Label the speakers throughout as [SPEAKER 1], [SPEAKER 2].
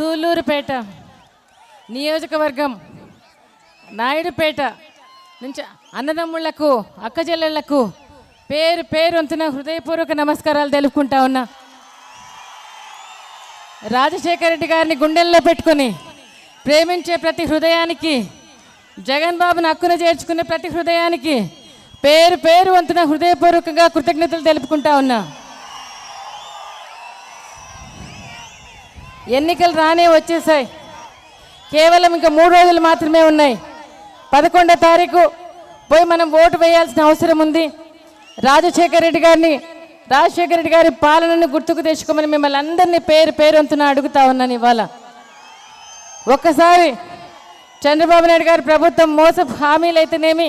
[SPEAKER 1] సూలూరుపేట నియోజకవర్గం నాయుడుపేట నుంచి అన్నదమ్ముళ్లకు అక్కచెల్లెళ్లకు పేరు పేరు వంతున హృదయపూర్వక నమస్కారాలు తెలుపుకుంటా ఉన్నా. రాజశేఖర రెడ్డి గారిని గుండెల్లో పెట్టుకొని ప్రేమించే ప్రతి హృదయానికి, జగన్ బాబును హక్కున చేర్చుకునే ప్రతి హృదయానికి పేరు పేరు వంతున హృదయపూర్వకంగా కృతజ్ఞతలు తెలుపుకుంటా ఉన్నా. ఎన్నికలు రానే వచ్చేసాయి. కేవలం ఇంకా 3 రోజులు మాత్రమే ఉన్నాయి. 11వ తారీఖు పోయి మనం ఓటు వేయాల్సిన అవసరం ఉంది. రాజశేఖర రెడ్డి గారి పాలనను గుర్తుకు తెచ్చుకోమని మిమ్మల్ని అందరినీ పేరు పేరు వంతున అడుగుతా ఉన్నాను. ఇవాళ ఒక్కసారి చంద్రబాబు నాయుడు గారి ప్రభుత్వం మోసపు హామీలు అయితేనేమి,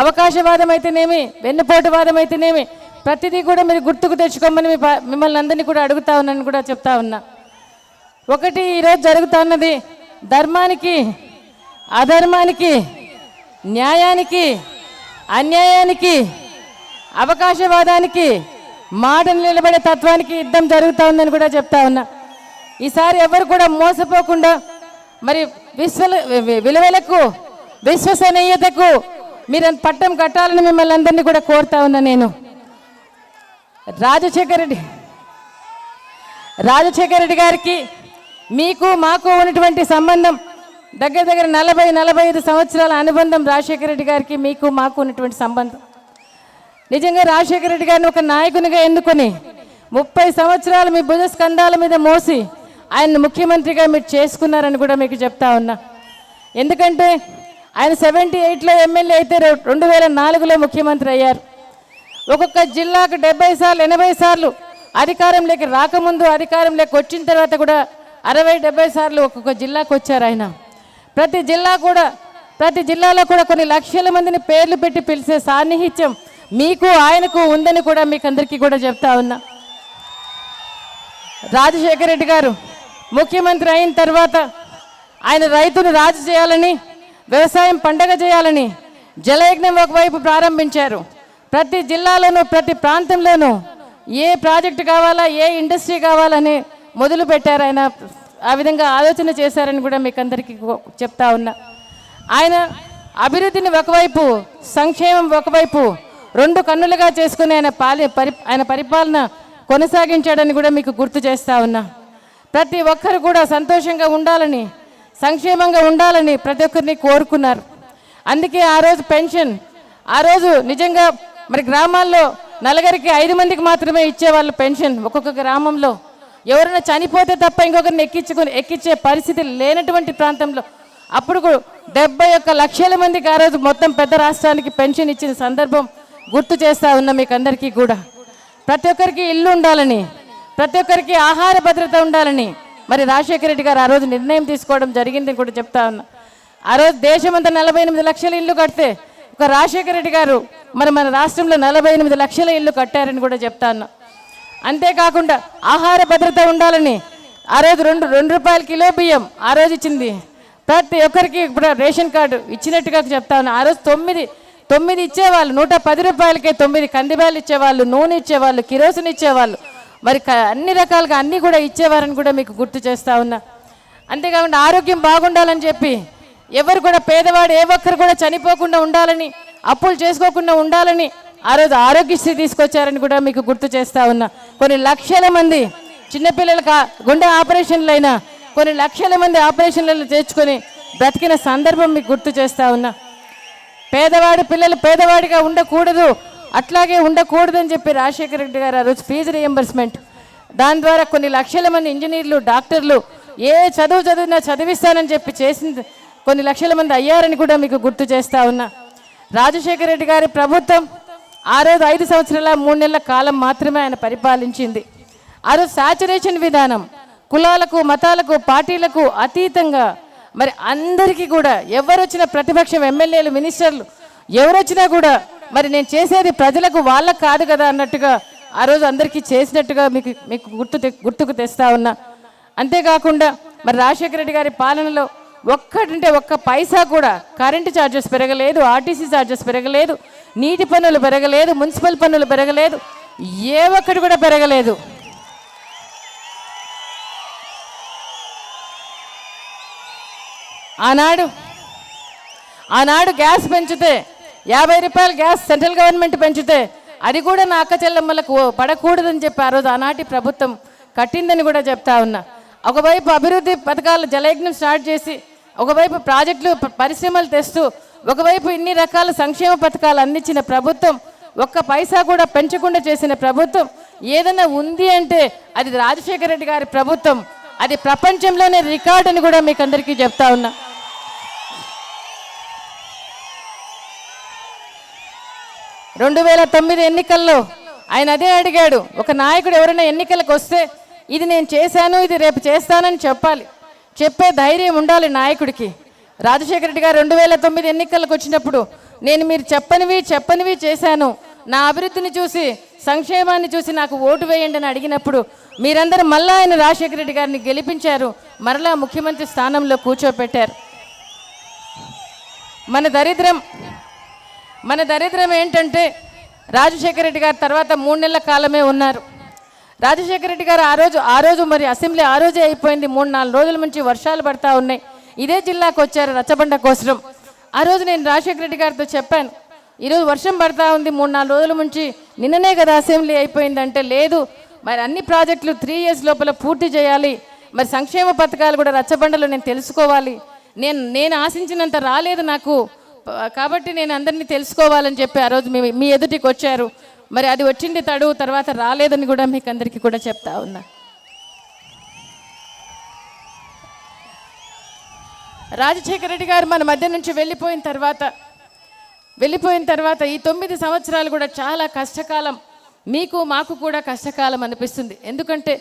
[SPEAKER 1] అవకాశవాదం అయితేనేమి, వెన్నుపోటువాదం అయితేనేమి, ప్రతిదీ కూడా మీరు గుర్తుకు తెచ్చుకోమని మిమ్మల్ని అందరినీ కూడా అడుగుతా ఉన్నాను కూడా చెప్తా ఉన్నా. ఒకటి, ఈరోజు జరుగుతున్నది ధర్మానికి, అధర్మానికి, న్యాయానికి, అన్యాయానికి, అవకాశవాదానికి, మాట నిలబడే తత్వానికి యుద్ధం జరుగుతూ ఉందని కూడా చెప్తా ఉన్నా. ఈసారి ఎవరు కూడా మోసపోకుండా మరి విలువలకు, విశ్వసనీయతకు మీరు పట్టం కట్టాలని మిమ్మల్ని అందరినీ కూడా కోరుతా ఉన్నా. నేను రాజశేఖర రెడ్డి గారికి మీకు మాకు ఉన్నటువంటి సంబంధం దగ్గర 40-45 సంవత్సరాల అనుబంధం. రాజశేఖర రెడ్డి గారికి మీకు మాకు ఉన్నటువంటి సంబంధం. నిజంగా రాజశేఖర రెడ్డి గారిని ఒక నాయకునిగా ఎన్నుకొని 30 సంవత్సరాలు మీ భుజ స్కంధాల మీద మోసి ఆయన ముఖ్యమంత్రిగా మీరు చేసుకున్నారని కూడా మీకు చెప్తా ఉన్నా. ఎందుకంటే ఆయన 78లో ఎమ్మెల్యే అయితే 2004లో ముఖ్యమంత్రి అయ్యారు. ఒక్కొక్క జిల్లాకు 70 సార్లు 80 సార్లు అధికారంలోకి రాకముందు, అధికారంలోకి వచ్చిన తర్వాత కూడా 60-70 సార్లు ఒక్కొక్క జిల్లాకు వచ్చారు ఆయన. ప్రతి జిల్లాలో కూడా కొన్ని లక్షల మందిని పేర్లు పెట్టి పిలిచే సాన్నిహిత్యం మీకు ఆయనకు ఉందని కూడా మీకు అందరికీ కూడా చెప్తా ఉన్నా. రాజశేఖర రెడ్డి గారు ముఖ్యమంత్రి అయిన తర్వాత ఆయన రైతును రాజు చేయాలని, వ్యవసాయం పండగ చేయాలని జలయజ్ఞం ఒకవైపు ప్రారంభించారు. ప్రతి జిల్లాలోనూ, ప్రతి ప్రాంతంలోనూ ఏ ప్రాజెక్టు కావాలా, ఏ ఇండస్ట్రీ కావాలని మొదలు పెట్టారు ఆయన. ఆ విధంగా ఆలోచన చేశారని కూడా మీకు అందరికీ చెప్తా ఉన్నా. ఆయన అభివృద్ధిని ఒకవైపు, సంక్షేమం ఒకవైపు 2 కన్నులుగా చేసుకుని ఆయన పరిపాలన కొనసాగించాడని కూడా మీకు గుర్తు చేస్తూ ఉన్నా. ప్రతి ఒక్కరు కూడా సంతోషంగా ఉండాలని, సంక్షేమంగా ఉండాలని ప్రతి ఒక్కరిని కోరుకున్నారు. అందుకే ఆ రోజు పెన్షన్, ఆ రోజు నిజంగా మరి గ్రామాల్లో నలుగురికి 5 మందికి మాత్రమే ఇచ్చేవాళ్ళు పెన్షన్. ఒక్కొక్క గ్రామంలో ఎవరైనా చనిపోతే తప్ప ఇంకొకరిని ఎక్కించే పరిస్థితి లేనటువంటి ప్రాంతంలో అప్పుడు 71 లక్షల మందికి ఆ రోజు మొత్తం పెద్ద రాష్ట్రానికి పెన్షన్ ఇచ్చిన సందర్భం గుర్తు చేస్తూ ఉన్నా మీకు అందరికీ కూడా. ప్రతి ఒక్కరికి ఇల్లు ఉండాలని, ప్రతి ఒక్కరికి ఆహార భద్రత ఉండాలని మరి రాజశేఖర రెడ్డి గారు ఆ రోజు నిర్ణయం తీసుకోవడం జరిగిందని కూడా చెప్తా ఉన్నా. ఆ రోజు దేశమంతా 48 లక్షల ఇల్లు కడితే ఒక రాజశేఖర రెడ్డి గారు మరి మన రాష్ట్రంలో 48 లక్షల ఇల్లు కట్టారని కూడా చెప్తా ఉన్నా. అంతేకాకుండా ఆహార భద్రత ఉండాలని ఆ రోజు 2 రూపాయల కిలో బియ్యం ఆ రోజు ఇచ్చింది. ప్రతి ఒక్కరికి ఇప్పుడు రేషన్ కార్డు ఇచ్చినట్టుగా చెప్తా ఉన్నా. ఆ రోజు 9 ఇచ్చేవాళ్ళు, 110 రూపాయలకే 9 కందిబ్యాలు ఇచ్చేవాళ్ళు, నూనె ఇచ్చేవాళ్ళు, కిరోసిన్ ఇచ్చేవాళ్ళు, మరి అన్ని రకాలుగా అన్నీ కూడా ఇచ్చేవారని కూడా మీకు గుర్తు చేస్తూ ఉన్నా. అంతేకాకుండా ఆరోగ్యం బాగుండాలని చెప్పి ఎవరు కూడా పేదవాడు ఏ ఒక్కరు కూడా చనిపోకుండా ఉండాలని, అప్పులు చేసుకోకుండా ఉండాలని ఆ రోజు ఆరోగ్యశ్రీ తీసుకొచ్చారని కూడా మీకు గుర్తు చేస్తూ ఉన్నా. కొన్ని లక్షల మంది చిన్నపిల్లలకు గుండె ఆపరేషన్లు అయినా కొన్ని లక్షల మంది ఆపరేషన్లను చేర్చుకొని బ్రతికిన సందర్భం మీకు గుర్తు చేస్తూ ఉన్నా. పిల్లలు పేదవాడిగా ఉండకూడదు, అట్లాగే ఉండకూడదు అని చెప్పి రాజశేఖర రెడ్డి గారు ఆ రోజు ఫీజు రియంబర్స్మెంట్, దాని ద్వారా కొన్ని లక్షల మంది ఇంజనీర్లు, డాక్టర్లు ఏ చదివినా చదివిస్తానని చెప్పి చేసింది కొన్ని లక్షల మంది అయ్యారని కూడా మీకు గుర్తు చేస్తూ ఉన్నా. రాజశేఖర రెడ్డి గారి ప్రభుత్వం ఆ రోజు 5 సంవత్సరాల 3 నెలల కాలం మాత్రమే ఆయన పరిపాలించింది. ఆ రోజు సాచురేషన్ విధానం కులాలకు, మతాలకు, పార్టీలకు అతీతంగా మరి అందరికీ కూడా ఎవరు వచ్చినా, ప్రతిపక్షం ఎమ్మెల్యేలు, మినిస్టర్లు ఎవరు వచ్చినా కూడా మరి నేను చేసేది ప్రజలకు, వాళ్ళకు కాదు కదా అన్నట్టుగా ఆ రోజు అందరికీ చేసినట్టుగా మీకు గుర్తుకు తెస్తా ఉన్నా. అంతేకాకుండా మరి రాజశేఖర రెడ్డి గారి పాలనలో ఒక్క పైసా కూడా కరెంటు ఛార్జెస్ పెరగలేదు, ఆర్టీసీ ఛార్జెస్ పెరగలేదు, నీటి పన్నులు పెరగలేదు, మున్సిపల్ పన్నులు పెరగలేదు, ఏ ఏ ఒక్కటి కూడా పెరగలేదు. 1 పైసా కూడా కరెంటు ఛార్జెస్ పెరగలేదు, ఆర్టీసీ ఛార్జెస్ పెరగలేదు, నీటి పన్నులు పెరగలేదు, మున్సిపల్ పన్నులు పెరగలేదు, ఏ ఒక్కటి కూడా పెరగలేదు. 1 పైసా కూడా కరెంటు ఛార్జెస్ పెరగలేదు, ఆర్టీసీ ఛార్జెస్ పెరగలేదు, ఏ ఒక్కటి కూడా పెరగలేదు. ఆనాడు ఆనాడు గ్యాస్ పెంచితే 50 రూపాయలు గ్యాస్ సెంట్రల్ గవర్నమెంట్ పెంచితే అది కూడా నా అక్క చెల్లెమ్మలకు పడకూడదని చెప్పి ఆ రోజు ఆనాటి ప్రభుత్వం కట్టిందని కూడా చెప్తా ఉన్నా. ఒకవైపు అభివృద్ధి పథకాలు జలయజ్ఞం స్టార్ట్ చేసి, ఒకవైపు ప్రాజెక్టులు పరిశ్రమలు తెస్తూ, ఒకవైపు ఇన్ని రకాల సంక్షేమ పథకాలు అందించిన ప్రభుత్వం, ఒక్క పైసా కూడా పెంచకుండా చేసిన ప్రభుత్వం ఏదైనా ఉంది అంటే అది రాజశేఖర రెడ్డి గారి ప్రభుత్వం. అది ప్రపంచంలోనే రికార్డు అని కూడా మీకు అందరికీ చెప్తా ఉన్నా. 2009 ఎన్నికల్లో ఆయన అదే అడిగాడు. ఒక నాయకుడు ఎవరైనా ఎన్నికలకు వస్తే ఇది నేను చేశాను, ఇది రేపు చేస్తానని చెప్పాలి, చెప్పే ధైర్యం ఉండాలి నాయకుడికి. రాజశేఖర రెడ్డి గారు 2009 ఎన్నికలకు వచ్చినప్పుడు నేను మీరు చెప్పనివి చేశాను, నా అభివృద్ధిని చూసి సంక్షేమాన్ని చూసి నాకు ఓటు వేయండి అని అడిగినప్పుడు మీరందరూ మళ్ళా ఆయన రాజశేఖర రెడ్డి గారిని గెలిపించారు, మరలా ముఖ్యమంత్రి స్థానంలో కూర్చోపెట్టారు. మన దరిద్రం ఏంటంటే రాజశేఖర రెడ్డి గారు తర్వాత 3 నెలల కాలమే ఉన్నారు. రాజశేఖర రెడ్డి గారు ఆ రోజు మరి అసెంబ్లీ ఆ రోజే అయిపోయింది. 3-4 రోజుల నుంచి వర్షాలు పడతా ఉన్నాయి. ఇదే జిల్లాకు వచ్చారు రచ్చబండ కోసం. ఆ రోజు నేను రాజశేఖర రెడ్డి గారితో చెప్పాను, ఈరోజు వర్షం పడతా ఉంది, 3-4 రోజుల నుంచి, నిన్ననే కదా అసెంబ్లీ అయిపోయిందంటే లేదు, మరి అన్ని ప్రాజెక్టులు 3 years లోపల పూర్తి చేయాలి, మరి సంక్షేమ పథకాలు కూడా రచ్చబండలో నేను తెలుసుకోవాలి, నేను ఆశించినంత రాలేదు నాకు, కాబట్టి నేను అందరినీ తెలుసుకోవాలని చెప్పి ఆ రోజు మీ ఎదుటికి వచ్చారు. మరి అది వచ్చింది తడు, తర్వాత రాలేదని కూడా మీకు అందరికీ కూడా చెప్తా ఉన్నా. రాజశేఖర రెడ్డి గారు మన మధ్య నుంచి వెళ్ళిపోయిన తర్వాత ఈ 9 సంవత్సరాలు కూడా చాలా కష్టకాలం, మీకు మాకు కూడా కష్టకాలం అనిపిస్తుంది. ఎందుకంటే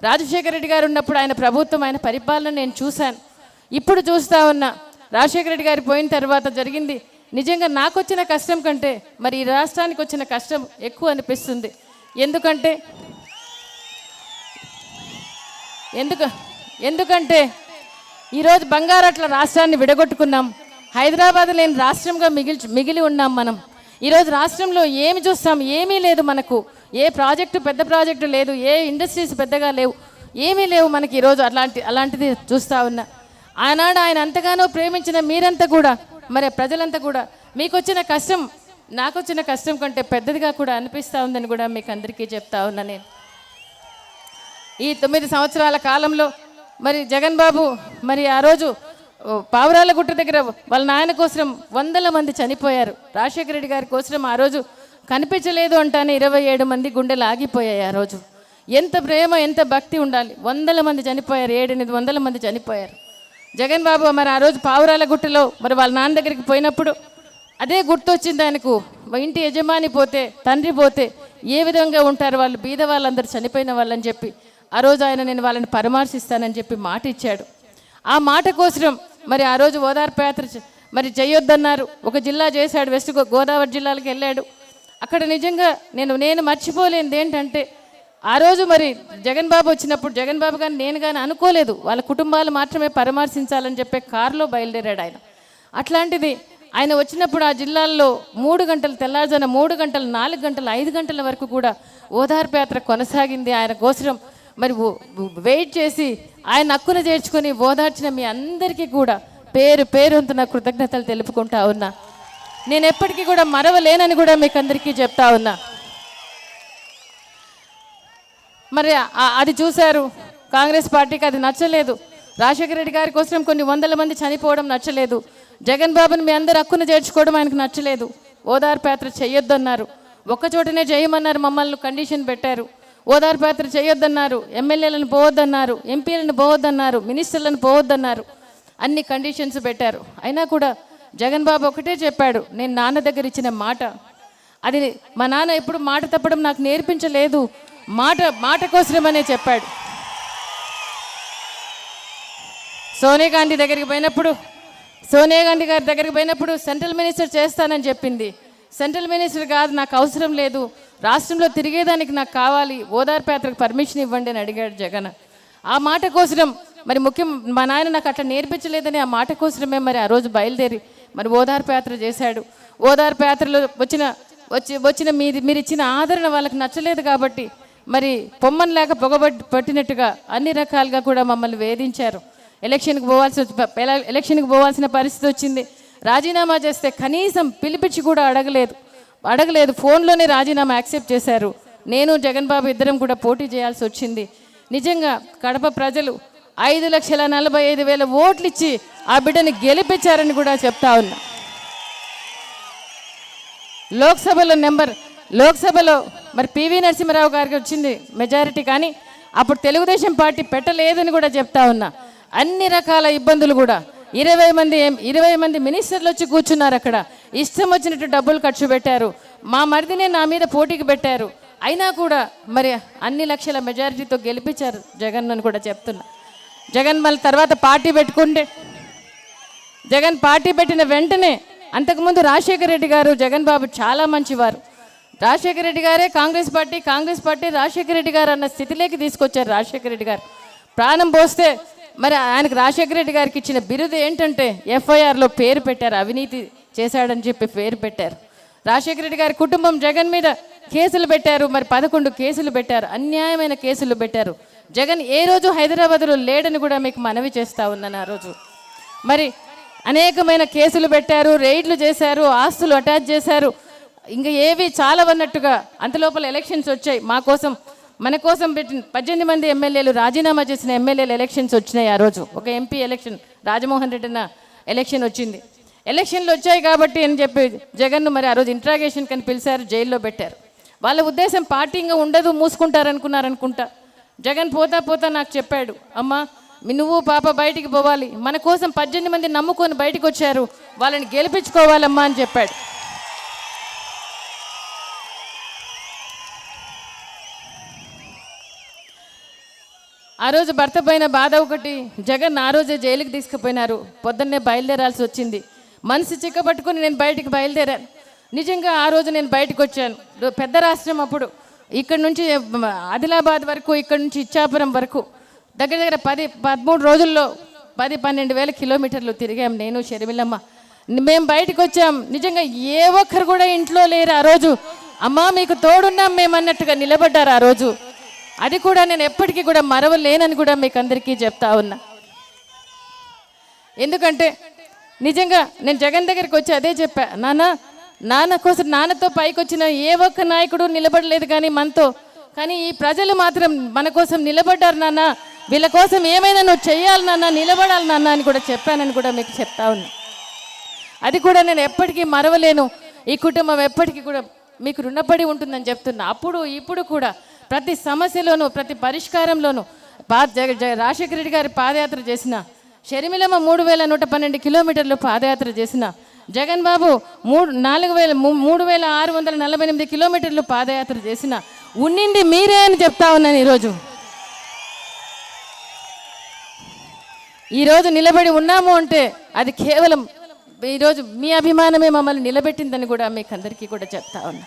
[SPEAKER 1] రాజశేఖర రెడ్డి గారు ఉన్నప్పుడు ఆయన ప్రభుత్వం, ఆయన పరిపాలన నేను చూశాను, ఇప్పుడు చూస్తూ ఉన్నా. రాజశేఖర రెడ్డి గారు పోయిన తర్వాత జరిగింది నిజంగా నాకు వచ్చిన కష్టం కంటే మరి ఈ రాష్ట్రానికి వచ్చిన కష్టం ఎక్కువ అనిపిస్తుంది. ఎందుకంటే ఈరోజు బంగారట్ల రాష్ట్రాన్ని విడగొట్టుకున్నాం, హైదరాబాద్ లేని రాష్ట్రంగా మిగిలి ఉన్నాం మనం. ఈరోజు రాష్ట్రంలో ఏమి చూస్తాం, ఏమీ లేదు మనకు, ఏ ప్రాజెక్టు పెద్ద ప్రాజెక్టు లేదు, ఏ ఇండస్ట్రీస్ పెద్దగా లేవు, ఏమీ లేవు మనకి. ఈరోజు అలాంటిది చూస్తూ ఉన్నా. ఆనాడు ఆయన అంతగానో ప్రేమించిన మీరంతా కూడా, మరి ప్రజలంతా కూడా మీకు వచ్చిన కష్టం నాకు వచ్చిన కష్టం కంటే పెద్దదిగా కూడా అనిపిస్తూ ఉందని కూడా మీకు అందరికీ చెప్తా ఉన్నా. నేను ఈ 9 సంవత్సరాల కాలంలో మరి జగన్ బాబు మరి ఆ రోజు పావురాలగుట్ట దగ్గర వాళ్ళ నాయన కోసం 100 మంది చనిపోయారు. రాజశేఖర రెడ్డి గారి కోసం ఆ రోజు కనిపించలేదు అంటానే 27 మంది గుండెలు ఆగిపోయాయి. ఆ రోజు ఎంత ప్రేమ, ఎంత భక్తి ఉండాలి. 100 మంది చనిపోయారు, 700-800 మంది చనిపోయారు. జగన్ బాబు మరి ఆ రోజు పావురాలగుట్టలో మరి వాళ్ళ నాన్న దగ్గరికి పోయినప్పుడు అదే గుర్తొచ్చింది ఆయనకు. ఇంటి యజమాని పోతే, తండ్రి పోతే ఏ విధంగా ఉంటారు వాళ్ళు, బీద వాళ్ళందరూ చనిపోయిన వాళ్ళని చెప్పి ఆ రోజు నేను వాళ్ళని పరామర్శిస్తానని చెప్పి మాట ఇచ్చాడు. ఆ మాట కోసం మరి ఆ రోజు ఓదార్పు యాత్ర మరి చేయొద్దన్నారు. ఒక జిల్లా చేశాడు, వెస్ట్ గోదావరి జిల్లాలకు వెళ్ళాడు. అక్కడ నిజంగా నేను మర్చిపోలేనిది ఏంటంటే ఆ రోజు మరి జగన్ బాబు వచ్చినప్పుడు జగన్ బాబు కానీ నేను కానీ అనుకోలేదు వాళ్ళ కుటుంబాలు మాత్రమే పరామర్శించాలని చెప్పే కారులో బయలుదేరాడు ఆయన. అట్లాంటిది ఆయన వచ్చినప్పుడు ఆ జిల్లాల్లో 3 గంటలు, తెల్లారుజాన 3 గంటలు, 4 గంటలు, 5 గంటల వరకు కూడా ఓదార్పు యాత్ర కొనసాగింది. ఆయన కోసం మరి వెయిట్ చేసి ఆయన హక్కును చేర్చుకొని ఓదార్చిన మీ అందరికీ కూడా పేరుతో నా కృతజ్ఞతలు తెలుపుకుంటా ఉన్నా. నేను ఎప్పటికీ కూడా మరవలేనని కూడా మీకు అందరికీ చెప్తా ఉన్నా. మరి అది చూశారు, కాంగ్రెస్ పార్టీకి అది నచ్చలేదు. రాజశేఖర రెడ్డి గారి కోసం కొన్ని 100 మంది చనిపోవడం నచ్చలేదు. జగన్ బాబుని మీ అందరు హక్కును చేర్చుకోవడం ఆయనకు నచ్చలేదు. ఓదార్పు యాత్ర చేయొద్దన్నారు. ఒక్కచోటనే చేయమన్నారు, మమ్మల్ని కండిషన్ పెట్టారు. ఓదార్పు యాత్ర చేయొద్దన్నారు, ఎమ్మెల్యేలను పోవద్దన్నారు, ఎంపీలను పోవద్దన్నారు, మినిస్టర్లను పోవద్దన్నారు, అన్ని కండిషన్స్ పెట్టారు. అయినా కూడా జగన్ బాబు ఒకటే చెప్పాడు, నేను నాన్న దగ్గర ఇచ్చిన మాట, అది మా నాన్న ఎప్పుడు మాట తప్పడం నాకు నేర్పించలేదు, మాట కోసమనే చెప్పాడు. సోనియా గాంధీ గారి దగ్గరికి పోయినప్పుడు సెంట్రల్ మినిస్టర్ చేస్తానని చెప్పింది. సెంట్రల్ మినిస్టర్ కాదు, నాకు అవసరం లేదు, రాష్ట్రంలో తిరిగేదానికి నాకు కావాలి, ఓదార్పు యాత్రకు పర్మిషన్ ఇవ్వండి అని అడిగాడు జగన్. ఆ మాట కోసం మరి మా నాయన నాకు అట్లా నేర్పించలేదని ఆ మాట కోసమే మరి ఆ రోజు బయలుదేరి మరి ఓదార్పు యాత్ర చేశాడు. ఓదార్పు యాత్రలో వచ్చిన మీరు ఇచ్చిన ఆదరణ వాళ్ళకి నచ్చలేదు కాబట్టి మరి పొమ్మని లేక పట్టినట్టుగా అన్ని రకాలుగా కూడా మమ్మల్ని వేధించారు. ఎలక్షన్కి పోవాల్సిన పరిస్థితి వచ్చింది. రాజీనామా చేస్తే కనీసం పిలిపించి కూడా అడగలేదు. ఫోన్లోనే రాజీనామా యాక్సెప్ట్ చేశారు. నేను జగన్ బాబు ఇద్దరం కూడా పోటీ చేయాల్సి వచ్చింది. నిజంగా కడప ప్రజలు 5,45,000 ఓట్లు ఇచ్చి ఆ బిడ్డని గెలిపించారని కూడా చెప్తా ఉన్నా. లోక్సభలో మరి పివి నరసింహారావు గారికి వచ్చింది మెజారిటీ, కానీ అప్పుడు తెలుగుదేశం పార్టీ పెట్టలేదని కూడా చెప్తా ఉన్నా. అన్ని రకాల ఇబ్బందులు కూడా 20 మంది మినిస్టర్లు వచ్చి కూర్చున్నారు అక్కడ. ఇష్టం వచ్చినట్టు డబ్బులు ఖర్చు పెట్టారు. మా మరిదినే నా మీద పోటీకి పెట్టారు. అయినా కూడా మరి అన్ని లక్షల మెజారిటీతో గెలిపించారు జగన్ అని కూడా చెప్తున్నా. జగన్ మళ్ళీ తర్వాత జగన్ పార్టీ పెట్టిన వెంటనే అంతకుముందు రాజశేఖర రెడ్డి గారు జగన్ బాబు చాలా మంచివారు. రాజశేఖర రెడ్డి గారే కాంగ్రెస్ పార్టీ రాజశేఖర రెడ్డి గారు అన్న స్థితిలోకి తీసుకొచ్చారు. రాజశేఖర రెడ్డి గారు ప్రాణం పోస్తే మరి ఆయనకు రాజశేఖర రెడ్డి గారికి ఇచ్చిన బిరుదు ఏంటంటే ఎఫ్ఐఆర్లో పేరు పెట్టారు, అవినీతి చేశాడని చెప్పి పేరు పెట్టారు. రాజశేఖర రెడ్డి గారి కుటుంబం జగన్ మీద కేసులు పెట్టారు, మరి 11 కేసులు పెట్టారు, అన్యాయమైన కేసులు పెట్టారు. జగన్ ఏ రోజు హైదరాబాద్లో లేడని కూడా మీకు మనవి చేస్తూ ఉన్నాను. ఆ రోజు మరి అనేకమైన కేసులు పెట్టారు, రైడ్లు చేశారు, ఆస్తులు అటాచ్ చేశారు. ఇంకా ఏవి చాలవన్నట్టుగా అంతలోపల ఎలక్షన్స్ వచ్చాయి. మన కోసం పెట్టిన 18 మంది ఎమ్మెల్యేలు రాజీనామా చేసిన ఎమ్మెల్యేలు ఎలక్షన్స్ వచ్చినాయి. ఆ రోజు ఒక ఎంపీ ఎలక్షన్ రాజమోహన్ రెడ్డి అన్న ఎలక్షన్ వచ్చింది. ఎలక్షన్లు వచ్చాయి కాబట్టి అని చెప్పి జగన్ను మరి ఆ రోజు ఇంట్రాగేషన్ కని పిలిచారు, జైల్లో పెట్టారు. వాళ్ళ ఉద్దేశం పార్టీ ఇంకా ఉండదు, మూసుకుంటారనుకున్నారనుకుంటా. జగన్ పోతా నాకు చెప్పాడు, అమ్మా నువ్వు పాప బయటికి పోవాలి, మన కోసం 18 మంది నమ్ముకొని బయటకు వచ్చారు, వాళ్ళని గెలిపించుకోవాలమ్మా అని చెప్పాడు. ఆ రోజు భర్త పైన బాధ ఒకటి, జగన్ ఆ రోజే జైలుకి తీసుకుపోయినారు. పొద్దున్నే బయలుదేరాల్సి వచ్చింది. మనసు చిక్కబట్టుకుని నేను బయటికి బయలుదేరాను. నిజంగా ఆ రోజు నేను బయటకు వచ్చాను. పెద్ద రాష్ట్రం అప్పుడు. ఇక్కడ నుంచి ఆదిలాబాద్ వరకు, ఇక్కడ నుంచి ఇచ్చాపురం వరకు దగ్గర 13 రోజుల్లో 12 వేల కిలోమీటర్లు తిరిగాం నేను, షర్మిలమ్మ. మేము బయటకు వచ్చాం. నిజంగా ఏ ఒక్కరు కూడా ఇంట్లో లేరు ఆ రోజు. అమ్మా మీకు తోడున్నాం మేమన్నట్టుగా నిలబడ్డారు ఆ రోజు. అది కూడా నేను ఎప్పటికీ కూడా మరవలేనని కూడా మీకు అందరికీ చెప్తా ఉన్నా. ఎందుకంటే నిజంగా నేను జగన్ దగ్గరికి వచ్చి అదే చెప్పా, నాన్నతో పైకి వచ్చిన ఏ ఒక్క నాయకుడు నిలబడలేదు కానీ మనతో, కానీ ఈ ప్రజలు మాత్రం మన కోసం నిలబడ్డారు నాన్న, వీళ్ళ కోసం ఏమైనా నువ్వు చెయ్యాలి నాన్న, నిలబడాలి నాన్న అని కూడా చెప్పానని కూడా మీకు చెప్తా ఉన్నా. అది కూడా నేను ఎప్పటికీ మరవలేను. ఈ కుటుంబం ఎప్పటికీ కూడా మీకు రుణపడి ఉంటుందని చెప్తున్నా. అప్పుడు ఇప్పుడు కూడా ప్రతి సమస్యలోనూ, ప్రతి పరిష్కారంలోనూ రాజశేఖర రెడ్డి గారి పాదయాత్ర చేసిన, షర్మిలమ్మ 3112 కిలోమీటర్లు పాదయాత్ర చేసిన, జగన్ బాబు 3648 కిలోమీటర్లు పాదయాత్ర చేసిన, ఉన్నింది మీరే అని చెప్తా ఉన్నాను. ఈరోజు నిలబడి ఉన్నాము అంటే అది కేవలం ఈరోజు మీ అభిమానమే మమ్మల్ని నిలబెట్టిందని కూడా మీకు అందరికీ కూడా చెప్తా ఉన్నా.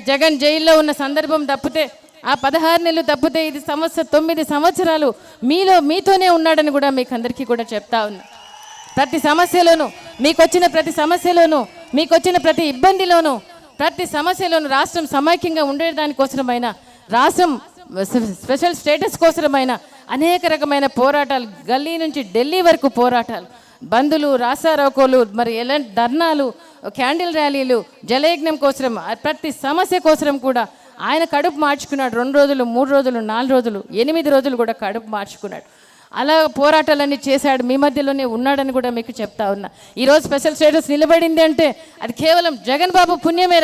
[SPEAKER 1] జగన్ జైల్లో ఉన్న సందర్భం తప్పితే, ఆ 16 నెలలు తప్పితే, ఇది 9 సంవత్సరాలు మీతోనే ఉన్నాడని కూడా మీకు అందరికీ కూడా చెప్తా ఉన్నా. ప్రతి సమస్యలోనూ, మీకొచ్చిన ప్రతి ఇబ్బందిలోనూ, ప్రతి సమస్యలోనూ రాష్ట్రం సమైక్యంగా ఉండేదానికోసమైనా, రాష్ట్రం స్పెషల్ స్టేటస్ కోసమైనా అనేక రకమైన పోరాటాలు, గల్లీ నుంచి ఢిల్లీ వరకు పోరాటాలు, బంధులు, రాస్తారోకోలు, మరి ఎలాంటి ధర్నాలు, క్యాండిల్ ర్యాలీలు, జలయజ్ఞం కోసం, ప్రతి సమస్య కోసం కూడా ఆయన కడుపు మార్చుకున్నాడు. 2 రోజులు, 3 రోజులు, 4 రోజులు, 8 రోజులు కూడా కడుపు మార్చుకున్నాడు. అలా పోరాటాలన్నీ చేశాడు. మీ మధ్యలోనే ఉన్నాడని కూడా మీకు చెప్తా ఉన్నా. ఈరోజు స్పెషల్ స్టేటస్ నిలబడింది అంటే అది కేవలం జగన్ బాబు పుణ్యమే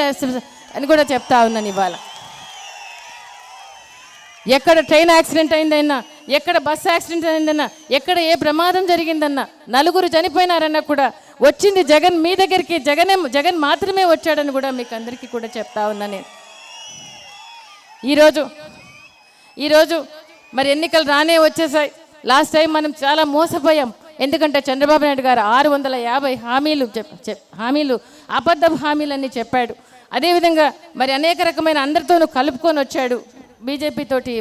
[SPEAKER 1] అని కూడా చెప్తా ఉన్నాను. ఇవాళ ఎక్కడ ట్రైన్ యాక్సిడెంట్ అయిందన్నా, ఎక్కడ బస్సు యాక్సిడెంట్ అయిందన్నా, ఎక్కడ ఏ ప్రమాదం జరిగిందన్నా, 4 చనిపోయినారన్నా కూడా వచ్చింది జగన్ మీ దగ్గరికి. జగన్ మాత్రమే వచ్చాడని కూడా మీకు అందరికీ కూడా చెప్తా ఉన్నా నేను. ఈరోజు మరి ఎన్నికలు రానే వచ్చేసాయి. లాస్ట్ టైం మనం చాలా మోసపోయాం. ఎందుకంటే చంద్రబాబు నాయుడు గారు 650 హామీలు అబద్ధ హామీలన్నీ చెప్పాడు. అదేవిధంగా మరి అనేక రకమైన అందరితోనూ కలుపుకొని వచ్చాడు. బీజేపీ తోటి,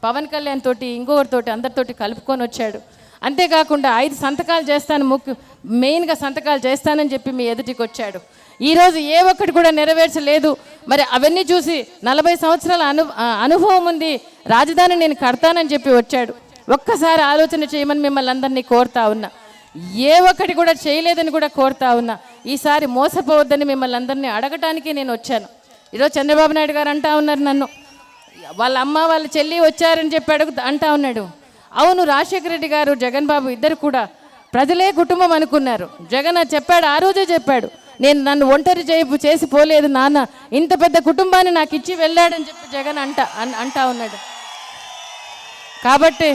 [SPEAKER 1] పవన్ కళ్యాణ్ తోటి, ఇంకొకరితోటి, అందరితోటి కలుపుకొని వచ్చాడు. అంతేకాకుండా 5 సంతకాలు చేస్తాను, మెయిన్గా సంతకాలు చేస్తానని చెప్పి మీ ఎదుటికి వచ్చాడు. ఈరోజు ఏ ఒక్కటి కూడా నెరవేర్చలేదు. మరి అవన్నీ చూసి 40 సంవత్సరాల అనుభవం ఉంది, రాజధాని నేను కడతానని చెప్పి వచ్చాడు. ఒక్కసారి ఆలోచన చేయమని మిమ్మల్ని అందరినీ కోరుతా ఉన్నా. ఏ ఒక్కటి కూడా చేయలేదని కూడా కోరుతా ఉన్నా. ఈసారి మోసపోవద్దని మిమ్మల్ని అందరినీ అడగటానికి నేను వచ్చాను. ఈరోజు చంద్రబాబు నాయుడు గారు అంటా ఉన్నారు, నన్ను వాళ్ళ అమ్మ వాళ్ళ చెల్లి వచ్చారని చెప్పి అంటా ఉన్నాడు. అవును, రాజశేఖర రెడ్డి గారు జగన్ బాబు ఇద్దరు కూడా ప్రజలే కుటుంబం అనుకున్నారు. జగన్ చెప్పాడు, ఆ రోజే చెప్పాడు, నన్ను ఒంటరి చేసి పోలేదు నాన్న, ఇంత పెద్ద కుటుంబాన్ని నాకు ఇచ్చి వెళ్ళాడని చెప్పి జగన్ అంటా ఉన్నాడు. కాబట్టి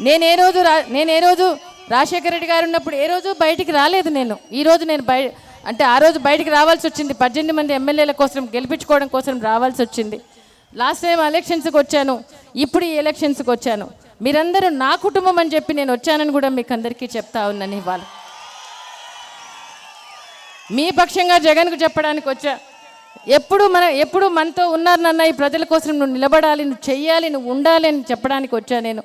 [SPEAKER 1] నేను ఏ రోజు రాజశేఖర రెడ్డి గారు ఉన్నప్పుడు ఏ రోజు బయటికి రాలేదు. ఈరోజు నేను అంటే ఆ రోజు బయటికి రావాల్సి వచ్చింది. 18 మంది ఎమ్మెల్యేల కోసం గెలిపించుకోవడం కోసం రావాల్సి వచ్చింది. లాస్ట్ టైం ఎలక్షన్స్కి వచ్చాను, ఇప్పుడు ఈ ఎలక్షన్స్కి వచ్చాను. మీరందరూ నా కుటుంబం అని చెప్పి నేను వచ్చానని కూడా మీకు అందరికీ చెప్తా ఉన్నాను. ఇవాళ మీ పక్షంగా జగన్కు చెప్పడానికి వచ్చా. ఎప్పుడు మనతో ఉన్నారు నాన్న, ఈ ప్రజల కోసం నువ్వు నిలబడాలి, నువ్వు చెయ్యాలి, నువ్వు ఉండాలి అని చెప్పడానికి వచ్చా. నేను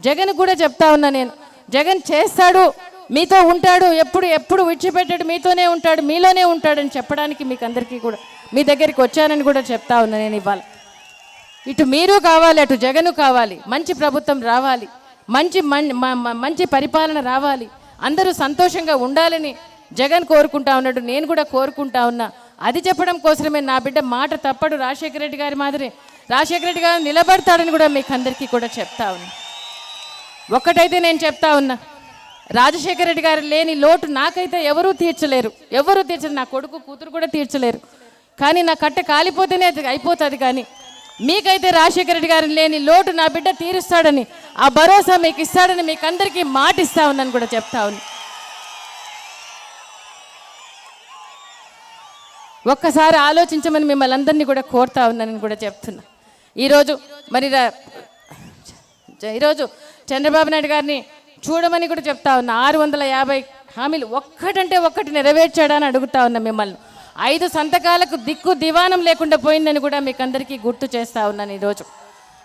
[SPEAKER 1] జగన్ కూడా చెప్తా ఉన్నా, నేను జగన్ చేస్తాడు, మీతో ఉంటాడు, ఎప్పుడు విడిచిపెట్టాడు, మీతోనే ఉంటాడు, మీలోనే ఉంటాడని చెప్పడానికి మీకు అందరికీ కూడా మీ దగ్గరికి వచ్చానని కూడా చెప్తా ఉన్నా. నేను ఇవాళ ఇటు మీరు కావాలి, అటు జగను కావాలి, మంచి ప్రభుత్వం రావాలి, మంచి పరిపాలన రావాలి, అందరూ సంతోషంగా ఉండాలని జగన్ కోరుకుంటా ఉన్నాడు, నేను కూడా కోరుకుంటా ఉన్నా. అది చెప్పడం కోసమే నా బిడ్డ మాట తప్పడు, రాజశేఖర రెడ్డి గారి మాదిరి రాజశేఖర రెడ్డి గారు నిలబడతాడని కూడా మీకు అందరికీ కూడా చెప్తా ఉన్నా. ఒక్కటైతే నేను చెప్తా ఉన్నా, రాజశేఖర రెడ్డి గారు లేని లోటు నాకైతే ఎవరూ తీర్చలేరు. నా కొడుకు కూతురు కూడా తీర్చలేరు. కానీ నా కట్టె కాలిపోతేనే అది అయిపోతుంది. కానీ మీకైతే రాజశేఖర రెడ్డి గారు లేని లోటు నా బిడ్డ తీరుస్తాడని, ఆ భరోసా మీకు ఇస్తాడని మీకు అందరికీ మాట ఇస్తా ఉన్నాను కూడా చెప్తా ఉన్నా. ఒక్కసారి ఆలోచించమని మిమ్మల్ని అందరినీ కూడా కోరుతా ఉన్నానని కూడా చెప్తున్నా. ఈరోజు చంద్రబాబు నాయుడు గారిని చూడమని కూడా చెప్తా ఉన్నా. 650 హామీలు ఒక్కటంటే ఒక్కటి నెరవేర్చాడని అడుగుతా ఉన్నా మిమ్మల్ని. 5 సంతకాలకు దిక్కు దివానం లేకుండా పోయిందని కూడా మీకు అందరికీ గుర్తు చేస్తా ఉన్నాను.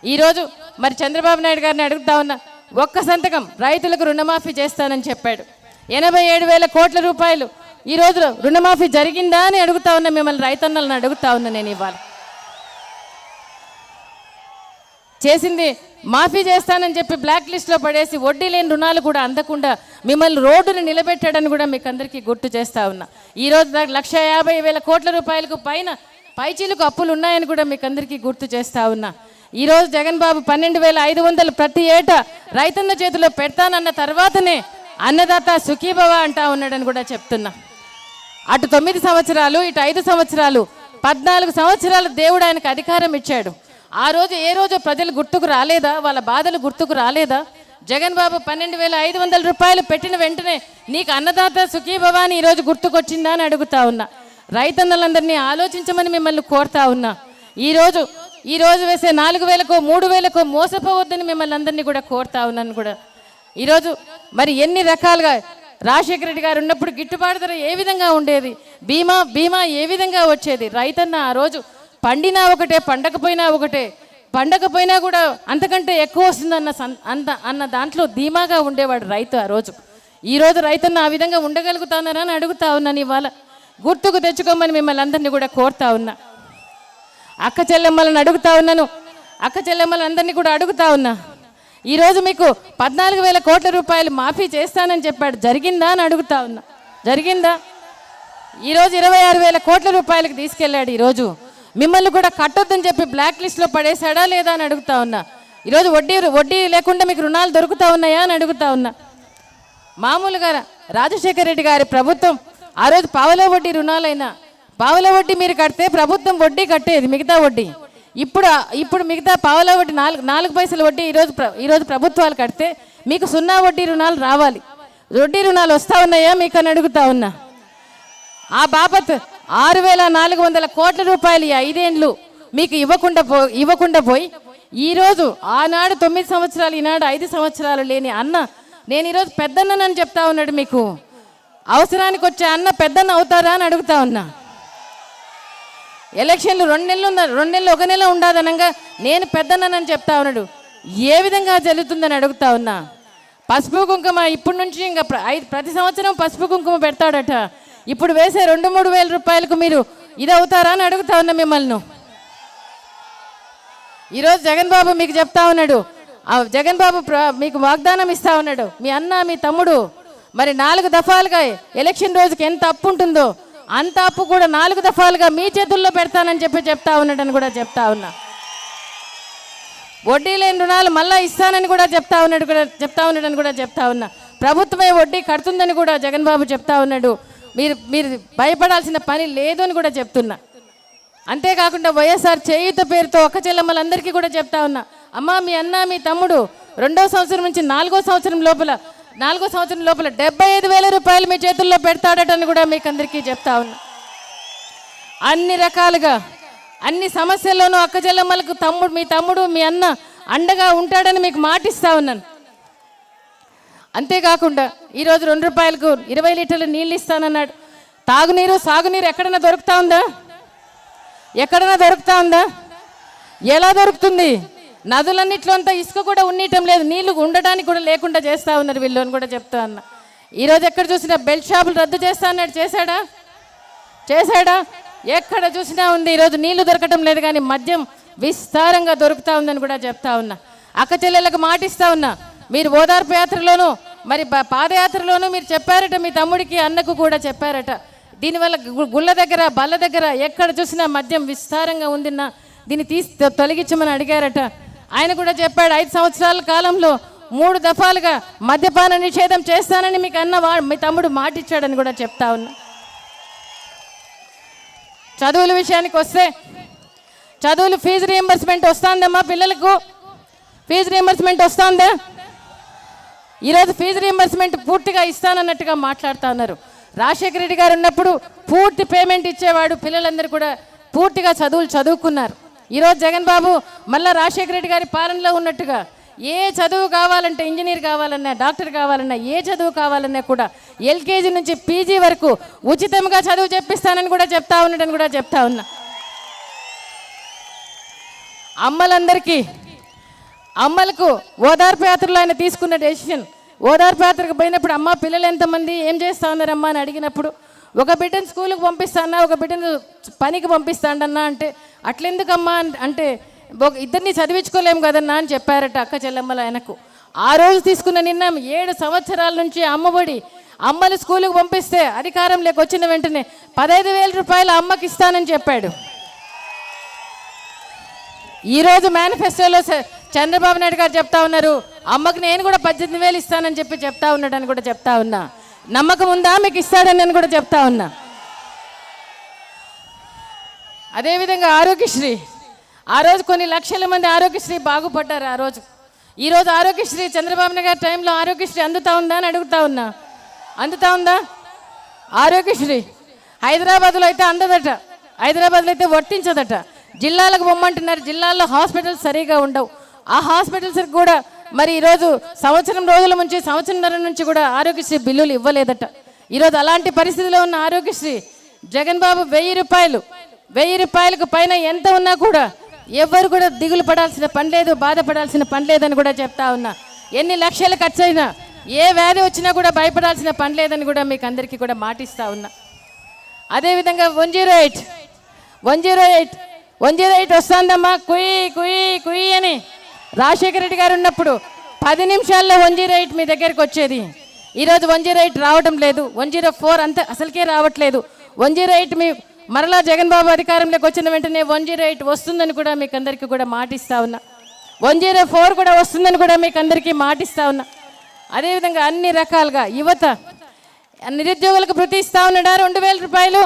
[SPEAKER 1] ఈరోజు మరి చంద్రబాబు నాయుడు గారిని అడుగుతా ఉన్నా, ఒక్క సంతకం రైతులకు రుణమాఫీ చేస్తానని చెప్పాడు. 87,000 కోట్ల రూపాయలు ఈరోజు రుణమాఫీ జరిగిందా అని అడుగుతా ఉన్నా మిమ్మల్ని, రైతన్నలను అడుగుతా ఉన్నా. నేను ఇవాళ చేసింది మాఫీ చేస్తానని చెప్పి బ్లాక్ లిస్ట్లో పడేసి వడ్డీ లేని రుణాలు కూడా అందకుండా మిమ్మల్ని రోడ్డును నిలబెట్టాడని కూడా మీకు అందరికీ గుర్తు చేస్తా ఉన్నా. ఈరోజు 1,50,000 కోట్ల రూపాయలకు పైన పైచీలకు అప్పులు ఉన్నాయని కూడా మీకు అందరికీ గుర్తు చేస్తా ఉన్నా. ఈరోజు జగన్ బాబు 12,500 ప్రతి ఏటా రైతన్న చేతిలో పెడతానన్న తర్వాతనే అన్నదాత సుఖీభవ అంటా ఉన్నాడని కూడా చెప్తున్నా. అటు 9 సంవత్సరాలు, ఇటు 5 సంవత్సరాలు, 14 సంవత్సరాలు దేవుడు ఆయనకు అధికారం ఇచ్చాడు. ఆ రోజు ఏ రోజు ప్రజలు గుర్తుకు రాలేదా? వాళ్ళ బాధలు గుర్తుకు రాలేదా? జగన్ బాబు 12,500 రూపాయలు పెట్టిన వెంటనే నీకు అన్నదాత సుఖీభవ అని ఈరోజు గుర్తుకొచ్చిందా అని అడుగుతా ఉన్నా. రైతన్నలందరినీ ఆలోచించమని మిమ్మల్ని కోరుతా ఉన్నా. ఈరోజు వేసే 4,000కో 3,000కో మోసపోవద్దని మిమ్మల్ని అందరినీ కూడా కోరుతా ఉన్నాను కూడా. ఈరోజు మరి ఎన్ని రకాలుగా రాజశేఖర రెడ్డి గారు ఉన్నప్పుడు గిట్టుబాటు ధర ఏ విధంగా ఉండేది, బీమా ఏ విధంగా వచ్చేది, రైతన్న ఆ రోజు పండినా ఒకటే, పండకపోయినా కూడా అంతకంటే ఎక్కువ వస్తుందన్న దాంట్లో ధీమాగా ఉండేవాడు రైతు ఆ రోజు. ఈరోజు రైతన్న ఆ విధంగా ఉండగలుగుతానరా అని అడుగుతా ఉన్నాను. ఇవాళ గుర్తుకు తెచ్చుకోమని మిమ్మల్ని అందరినీ కూడా కోరుతా ఉన్నా. అక్క చెల్లెమ్మలను అడుగుతా ఉన్నాను, అక్క చెల్లెమ్మలందరినీ కూడా అడుగుతా ఉన్నా. ఈరోజు మీకు 14,000 కోట్ల రూపాయలు మాఫీ చేస్తానని చెప్పాడు, జరిగిందా అని అడుగుతా ఉన్నా. జరిగిందా? ఈరోజు 26,000 కోట్ల రూపాయలకు తీసుకెళ్ళాడు. ఈరోజు మిమ్మల్ని కూడా కట్టొద్దని చెప్పి బ్లాక్ లిస్ట్లో పడేశాడా లేదా అని అడుగుతా ఉన్నా. ఈరోజు వడ్డీ లేకుండా మీకు రుణాలు దొరుకుతా ఉన్నాయా అని అడుగుతా ఉన్నా. మామూలుగా రాజశేఖర రెడ్డి గారి ప్రభుత్వం ఆ రోజు పావలా వడ్డీ రుణాలైనా పావలా వడ్డీ మీరు కడితే ప్రభుత్వం వడ్డీ కట్టేది, మిగతా వడ్డీ. ఇప్పుడు మిగతా పావలా వడ్డీ 4 పైసల వడ్డీ ఈరోజు ప్రభుత్వాలు కడితే మీకు 0 వడ్డీ రుణాలు రావాలి. వడ్డీ రుణాలు వస్తూ ఉన్నాయా మీకు అని అడుగుతా ఉన్నా. ఆ బాబత్ 6,400 కోట్ల రూపాయలు ఈ 5 ఏళ్ళు మీకు ఇవ్వకుండా పోయి ఈరోజు ఆనాడు 9 సంవత్సరాలు, ఈనాడు 5 సంవత్సరాలు లేని అన్న నేను ఈరోజు పెద్దన్నని చెప్తా ఉన్నాడు. మీకు అవసరానికి వచ్చే అన్న పెద్దన్న అవుతారా అని అడుగుతా ఉన్నా. ఎలక్షన్లు 2 నెలలు 1 నెల ఉండదనంగా నేను పెద్దన్నని చెప్తా ఉన్నాడు. ఏ విధంగా జరుగుతుందని అడుగుతా ఉన్నా. పసుపు కుంకుమ ఇప్పటి నుంచి ఇంకా ప్రతి సంవత్సరం పసుపు కుంకుమ పెడతాడట. ఇప్పుడు వేసే 2-3 వేల రూపాయలకు మీరు ఇది అవుతారా అని అడుగుతా ఉన్నా మిమ్మల్ని. ఈరోజు జగన్ బాబు మీకు చెప్తా ఉన్నాడు, జగన్ బాబు మీకు వాగ్దానం ఇస్తా ఉన్నాడు, మీ అన్న మీ తమ్ముడు మరి 4 దఫాలుగా ఎలక్షన్ రోజుకి ఎంత అప్పు ఉంటుందో అంత అప్పు కూడా 4 దఫాలుగా మీ చేతుల్లో పెడతానని చెప్తా ఉన్నాడని కూడా చెప్తా ఉన్నా. వడ్డీ లేని రుణాలు మళ్ళీ ఇస్తానని కూడా చెప్తా ఉన్నాడని కూడా చెప్తా ఉన్నా. ప్రభుత్వమే వడ్డీ కడుతుందని కూడా జగన్ బాబు చెప్తా ఉన్నాడు. మీరు భయపడాల్సిన పని లేదు అని కూడా చెప్తున్నా. అంతేకాకుండా వైఎస్ఆర్ చేయూత పేరుతో ఒక్క చెల్లమ్మలందరికీ కూడా చెప్తా ఉన్నా, అమ్మ మీ అన్న మీ తమ్ముడు 2వ సంవత్సరం నుంచి 4వ సంవత్సరం లోపల 75,000 రూపాయలు మీ చేతుల్లో పెడతాడటని కూడా మీకు అందరికీ చెప్తా ఉన్నా. అన్ని రకాలుగా అన్ని సమస్యల్లోనూ అక్క చెల్లమ్మలకు మీ తమ్ముడు మీ అన్న అండగా ఉంటాడని మీకు మాటిస్తా ఉన్నాను. అంతేకాకుండా ఈరోజు 2 రూపాయలకు 20 లీటర్లు నీళ్ళు ఇస్తానన్నాడు. తాగునీరు సాగునీరు ఎక్కడైనా దొరుకుతా ఉందా? ఎలా దొరుకుతుంది? నదులన్నిట్లో అంతా ఇసుక కూడా ఉండటం లేదు, నీళ్లు ఉండడానికి కూడా లేకుండా చేస్తూ ఉన్నారు వీళ్ళు అని కూడా చెప్తా ఉన్నా. ఈరోజు ఎక్కడ చూసినా బెల్ట్ షాపులు రద్దు చేస్తా అన్నాడు, చేశాడా? ఎక్కడ చూసినా ఉంది. ఈరోజు నీళ్లు దొరకటం లేదు కానీ మద్యం విస్తారంగా దొరుకుతా ఉందని కూడా చెప్తా ఉన్నా. అక్క చెల్లెళ్ళకు మాటిస్తా ఉన్నా, మీరు ఓదార్పు యాత్రలోనూ మరి పాదయాత్రలోనూ మీరు చెప్పారట, మీ తమ్ముడికి అన్నకు కూడా చెప్పారట. దీనివల్ల గుళ్ళ దగ్గర బల్ల దగ్గర ఎక్కడ చూసినా మద్యం విస్తారంగా ఉందిన్నా దీన్ని తొలగించమని అడిగారట. ఆయన కూడా చెప్పాడు, 5 సంవత్సరాల కాలంలో 3 దఫాలుగా మద్యపాన నిషేధం చేస్తానని మీకు మీ తమ్ముడు మాటిచ్చాడని కూడా చెప్తా ఉన్నా. చదువుల విషయానికి వస్తే చదువులు ఫీజు రీయింబర్స్మెంట్ వస్తుందమ్మా, పిల్లలకు ఫీజు రీయింబర్స్మెంట్ వస్తుందా? ఈరోజు ఫీజు రీయింబర్స్మెంట్ పూర్తిగా ఇస్తానన్నట్టుగా మాట్లాడుతూ ఉన్నారు. రాజశేఖర రెడ్డి గారు ఉన్నప్పుడు పూర్తి పేమెంట్ ఇచ్చేవాడు, పిల్లలందరూ కూడా పూర్తిగా చదువుకున్నారు. ఈరోజు జగన్ బాబు మళ్ళీ రాజశేఖర రెడ్డి గారి పాలనలో ఉన్నట్టుగా ఏ చదువు కావాలంటే, ఇంజనీర్ కావాలన్నా, డాక్టర్ కావాలన్నా, ఏ చదువు కావాలన్నా కూడా ఎల్కేజీ నుంచి పీజీ వరకు ఉచితంగా చదువు చెప్పిస్తానని కూడా చెప్తా ఉన్నాడని కూడా చెప్తా ఉన్నా. అమ్మలకు ఓదార్పు యాత్రలో ఆయన తీసుకున్న డెసిషన్, ఓదార్పు యాత్రకు పోయినప్పుడు అమ్మ పిల్లలు ఎంతమంది ఏం చేస్తా ఉన్నారమ్మా అని అడిగినప్పుడు, ఒక బిడ్డను స్కూల్కి పంపిస్తానా, ఒక బిడ్డను పనికి పంపిస్తాడన్నా అంటే, అట్లెందుకమ్మా అంటే ఇద్దరిని చదివించుకోలేము కదన్నా అని చెప్పారట అక్క చెల్లెమ్మలు ఆయనకు. ఆ రోజు తీసుకున్న నిర్ణయం 7 సంవత్సరాల నుంచి అమ్మలు స్కూల్కి పంపిస్తే అధికారంలోకి వచ్చిన వెంటనే 15,000 రూపాయలు అమ్మకి ఇస్తానని చెప్పాడు. ఈరోజు మేనిఫెస్టోలో చంద్రబాబు నాయుడు గారు చెప్తా ఉన్నారు, అమ్మకి నేను కూడా 18,000 ఇస్తానని చెప్తా ఉన్నాడని కూడా చెప్తా ఉన్నా. నమ్మకం ఉందా మీకు ఇస్తాడని అని కూడా చెప్తా ఉన్నా. అదేవిధంగా ఆరోగ్యశ్రీ, ఆ రోజు కొన్ని లక్షల మంది ఆరోగ్యశ్రీ బాగుపడ్డారు ఆ రోజు. ఈరోజు ఆరోగ్యశ్రీ చంద్రబాబు నాయుడు గారి టైంలో ఆరోగ్యశ్రీ అందుతా ఉందా అని అడుగుతా ఉన్నా. అందుతా ఉందా ఆరోగ్యశ్రీ? హైదరాబాద్లో అయితే అందదట, హైదరాబాద్లో అయితే వర్తించదట. జిల్లాలకు పొమ్మంటున్నారు, జిల్లాల్లో హాస్పిటల్స్ సరిగా ఉండవు. ఆ హాస్పిటల్స్ కూడా మరి ఈరోజు సంవత్సరంన్నర నుంచి కూడా ఆరోగ్యశ్రీ బిల్లులు ఇవ్వలేదట. ఈరోజు అలాంటి పరిస్థితిలో ఉన్న ఆరోగ్యశ్రీ జగన్ బాబు 1000 రూపాయలకు పైన ఎంత ఉన్నా కూడా ఎవరు కూడా దిగులు పడాల్సిన పని లేదు, బాధపడాల్సిన పని లేదని కూడా చెప్తా ఉన్నా. ఎన్ని లక్షలు ఖర్చు అయినా, ఏ వ్యాధి వచ్చినా కూడా భయపడాల్సిన పని లేదని కూడా మీకు అందరికీ కూడా మాటిస్తా ఉన్నా. అదేవిధంగా 108 వస్తుందమ్మా, కుయ్యి అని రాజశేఖర రెడ్డి గారు ఉన్నప్పుడు 10 నిమిషాల్లో 108 మీ దగ్గరికి వచ్చేది. ఈరోజు 108 రావడం లేదు, 104 అంతే అసలుకే రావట్లేదు. 108 మీ మరలా జగన్ బాబు అధికారంలోకి వచ్చిన వెంటనే 108 వస్తుందని కూడా మీకు అందరికీ కూడా మాటిస్తా ఉన్నా. 104 కూడా వస్తుందని కూడా మీకు అందరికీ మాటిస్తా ఉన్నా. అదేవిధంగా అన్ని రకాలుగా యువత నిరుద్యోగులకు భృతి ఇస్తా ఉన్నాడా 2,000 రూపాయలు?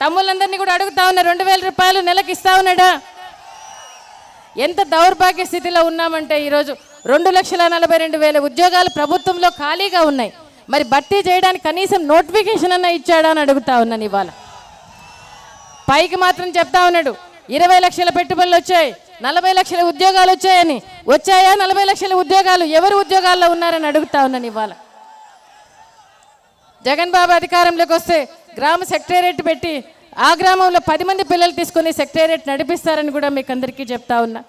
[SPEAKER 1] తమ్ముళ్ళందరినీ కూడా అడుగుతా ఉన్నా, 2,000 రూపాయలు నెలకు ఇస్తా ఉన్నాడా? ఎంత దౌర్భాగ్య స్థితిలో ఉన్నామంటే ఈరోజు 2,42,000 ఉద్యోగాలు ప్రభుత్వంలో ఖాళీగా ఉన్నాయి. మరి భర్తీ చేయడానికి కనీసం నోటిఫికేషన్ అన్నా ఇచ్చాడా అని అడుగుతా ఉన్నాను. ఇవాళ పైకి మాత్రం చెప్తా ఉన్నాడు 20 లక్షల పెట్టుబడులు వచ్చాయి, 40 లక్షల ఉద్యోగాలు వచ్చాయని. వచ్చాయా 40 లక్షల ఉద్యోగాలు? ఎవరు ఉద్యోగాల్లో ఉన్నారని అడుగుతా ఉన్నాను. ఇవాళ జగన్ బాబు అధికారంలోకి వస్తే గ్రామ సెక్రటేరియట్ పెట్టి ఆ గ్రామంలో 10 మంది పిల్లలు తీసుకొని సెక్రటేరియట్ నడిపిస్తారని కూడా మీకు అందరికీ చెప్తా ఉన్నా.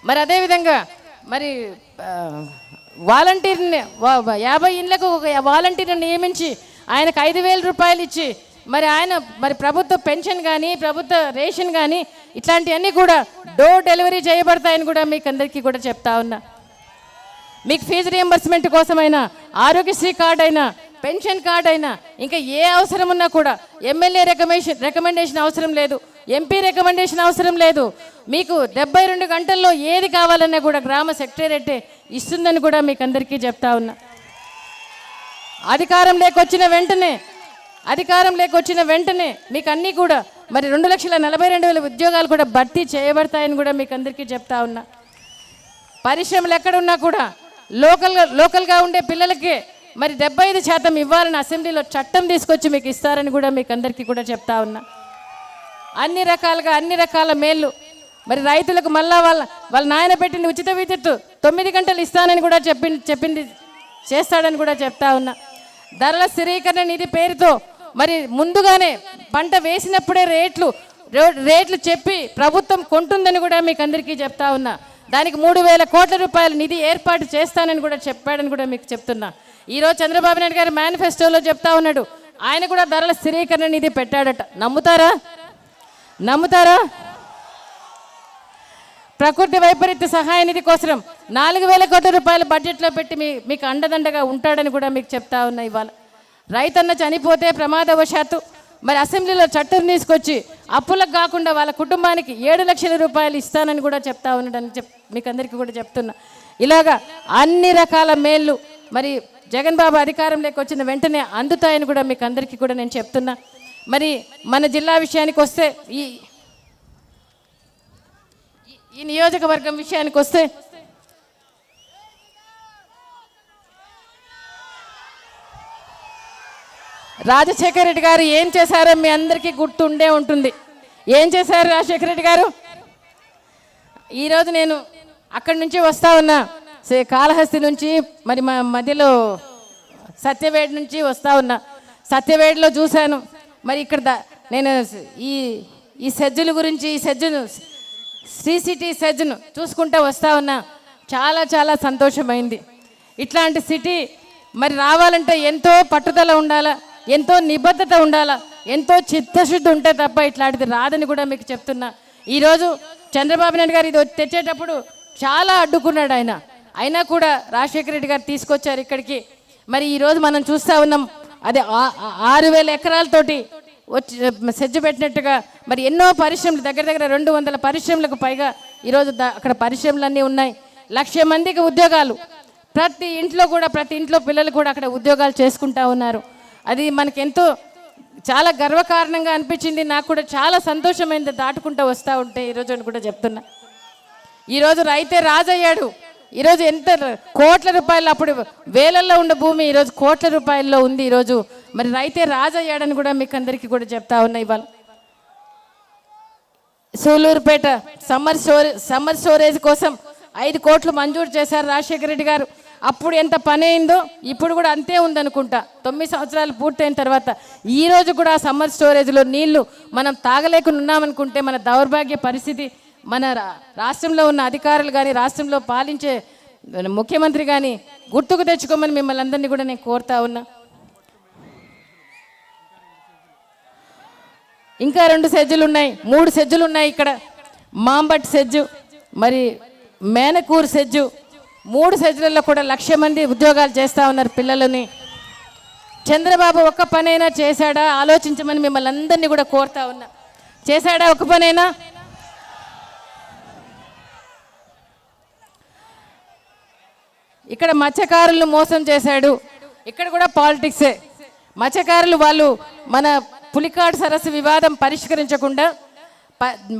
[SPEAKER 1] మరి అదేవిధంగా మరి వాలంటీర్ని 50 ఇండ్లకు ఒక వాలంటీర్ని నియమించి ఆయనకు 5,000 రూపాయలు ఇచ్చి మరి ఆయన మరి ప్రభుత్వ పెన్షన్ కానీ ప్రభుత్వ రేషన్ కానీ ఇట్లాంటివన్నీ కూడా డోర్ డెలివరీ చేయబడతాయని కూడా మీకు అందరికీ కూడా చెప్తా ఉన్నా. మీకు ఫీజు రియంబర్స్మెంట్ కోసమైనా, ఆరోగ్యశ్రీ కార్డు అయినా, పెన్షన్ కార్డు అయినా, ఇంకా ఏ అవసరం ఉన్నా కూడా ఎమ్మెల్యే రికమెండేషన్ అవసరం లేదు, ఎంపీ రికమెండేషన్ అవసరం లేదు. మీకు 72 గంటల్లో ఏది కావాలన్నా కూడా గ్రామ సెక్రటేరియట్ ఇస్తుందని కూడా మీకు అందరికీ చెప్తా ఉన్నా. అధికారంలోకి వచ్చిన వెంటనే మీకు అన్నీ కూడా మరి 2,42,000 ఉద్యోగాలు కూడా భర్తీ చేయబడతాయని కూడా మీకు అందరికీ చెప్తా ఉన్నా. పరిశ్రమలు ఎక్కడున్నా కూడా లోకల్గా ఉండే పిల్లలకి మరి 75% ఇవ్వాలని అసెంబ్లీలో చట్టం తీసుకొచ్చి మీకు ఇస్తారని కూడా మీకు అందరికీ కూడా చెప్తా ఉన్నా. అన్ని రకాల మేళ్ళు మరి రైతులకు మళ్ళా వాళ్ళ నాయన పెట్టిన ఉచిత విద్యుత్ 9 గంటలు ఇస్తానని కూడా చెప్పింది చేస్తాడని కూడా చెప్తా ఉన్నా. ధరల స్థిరీకరణ నిధి పేరుతో మరి ముందుగానే పంట వేసినప్పుడే రేట్లు చెప్పి ప్రభుత్వం కొంటుందని కూడా మీకు అందరికీ చెప్తా ఉన్నా. దానికి 3,000 కోట్ల రూపాయల నిధి ఏర్పాటు చేస్తానని కూడా చెప్పాడని కూడా మీకు చెప్తున్నా. ఈరోజు చంద్రబాబు నాయుడు గారు మేనిఫెస్టోలో చెప్తా ఉన్నాడు, ఆయన కూడా ధరల స్థిరీకరణ నిధి పెట్టాడట. నమ్ముతారా? ప్రకృతి వైపరీత్య సహాయ నిధి కోసం 4,000 కోట్ల రూపాయల బడ్జెట్లో పెట్టి మీకు అండదండగా ఉంటాడని కూడా మీకు చెప్తా ఉన్నా. ఇవాళ రైతన్న చనిపోతే ప్రమాదవశాత్తు మరి అసెంబ్లీలో చట్టం తీసుకొచ్చి అప్పులకు కాకుండా వాళ్ళ కుటుంబానికి 7 లక్షల రూపాయలు ఇస్తానని కూడా చెప్తా ఉన్నాడని మీకు అందరికీ కూడా చెప్తున్నా. ఇలాగా అన్ని రకాల మేళ్ళు మరి జగన్ బాబు అధికారంలోకి వచ్చిన వెంటనే అందుతాయని కూడా మీకు అందరికీ కూడా నేను చెప్తున్నా. మరి మన జిల్లా విషయానికి వస్తే, ఈ నియోజకవర్గం విషయానికి వస్తే రాజశేఖర రెడ్డి గారు ఏం చేశారో మీ అందరికీ గుర్తుండే ఉంటుంది. ఏం చేశారు రాజశేఖర రెడ్డి గారు? ఈరోజు నేను అక్కడి నుంచి వస్తా ఉన్నా, కాళహస్తి నుంచి మరి మా మధ్యలో సత్యవేడి నుంచి వస్తా ఉన్నా. సత్యవేడిలో చూశాను మరి ఇక్కడ నేను ఈ సెజ్జుల గురించి, ఈ సెజ్జును శ్రీ సెజ్జును చూసుకుంటూ వస్తా ఉన్నా. చాలా సంతోషమైంది. ఇట్లాంటి సిటీ మరి రావాలంటే ఎంతో పట్టుదల ఉండాలా, ఎంతో నిబద్ధత ఉండాలా, ఎంతో చిత్తశుద్ధి ఉంటే తప్ప ఇట్లాంటిది రాదని కూడా మీకు చెప్తున్నా. ఈరోజు చంద్రబాబు నాయుడు గారు ఇది తెచ్చేటప్పుడు చాలా అడ్డుకున్నాడు ఆయన, అయినా కూడా రాజశేఖర రెడ్డి గారు తీసుకొచ్చారు ఇక్కడికి. మరి ఈరోజు మనం చూస్తూ ఉన్నాం, అదే 6,000 ఎకరాలతోటి వచ్చి సెజ్జు పెట్టినట్టుగా మరి ఎన్నో పరిశ్రమలు, దగ్గర 200 పరిశ్రమలకు పైగా ఈరోజు అక్కడ పరిశ్రమలన్నీ ఉన్నాయి. 1,00,000 మందికి ఉద్యోగాలు, ప్రతి ఇంట్లో పిల్లలు కూడా అక్కడ ఉద్యోగాలు చేసుకుంటా ఉన్నారు. అది మనకెంతో చాలా గర్వకారణంగా అనిపించింది. నాకు కూడా చాలా సంతోషమైంది దాటుకుంటూ వస్తూ ఉంటే ఈరోజు అని కూడా చెప్తున్నా. ఈరోజు రైతే రాజయ్యాడు. ఈరోజు ఎంత కోట్ల రూపాయలు, అప్పుడు వేలల్లో ఉన్న భూమి ఈరోజు కోట్ల రూపాయల్లో ఉంది. ఈరోజు మరి రైతే రాజయ్యాడని కూడా మీకు అందరికీ కూడా చెప్తా ఉన్నా. ఇవాళ సూలూరుపేట సమ్మర్ స్టోరేజ్ కోసం 5 కోట్లు మంజూరు చేశారు రాజశేఖర రెడ్డి గారు. అప్పుడు ఎంత పని అయిందో ఇప్పుడు కూడా అంతే ఉందనుకుంటా. 9 సంవత్సరాలు పూర్తయిన తర్వాత ఈరోజు కూడా సమ్మర్ స్టోరేజ్లో నీళ్లు మనం తాగలేకుండా ఉన్నామనుకుంటే మన దౌర్భాగ్య పరిస్థితి. మన రాష్ట్రంలో ఉన్న అధికారులు కానీ, రాష్ట్రంలో పాలించే ముఖ్యమంత్రి కానీ గుర్తుకు తెచ్చుకోమని మిమ్మల్ని అందరినీ కూడా నేను కోరుతా ఉన్నా. ఇంకా 2 సెజ్జులు ఉన్నాయి, 3 సెజ్జులు ఉన్నాయి ఇక్కడ. మాంబట్ సెజ్జు, మరి మేనకూరు సెజ్జు, 3 సెజ్జులలో కూడా 1,00,000 మంది ఉద్యోగాలు చేస్తూ ఉన్నారు పిల్లలని. చంద్రబాబు ఒక్క పనైనా చేశాడా ఆలోచించమని మిమ్మల్ని అందరినీ కూడా కోరుతా ఉన్నా. చేశాడా ఒక్క పనైనా? ఇక్కడ మత్స్యకారులను మోసం చేశాడు. ఇక్కడ కూడా పాలిటిక్సే. మత్స్యకారులు వాళ్ళు మన పులికాడు సరస్సు వివాదం పరిష్కరించకుండా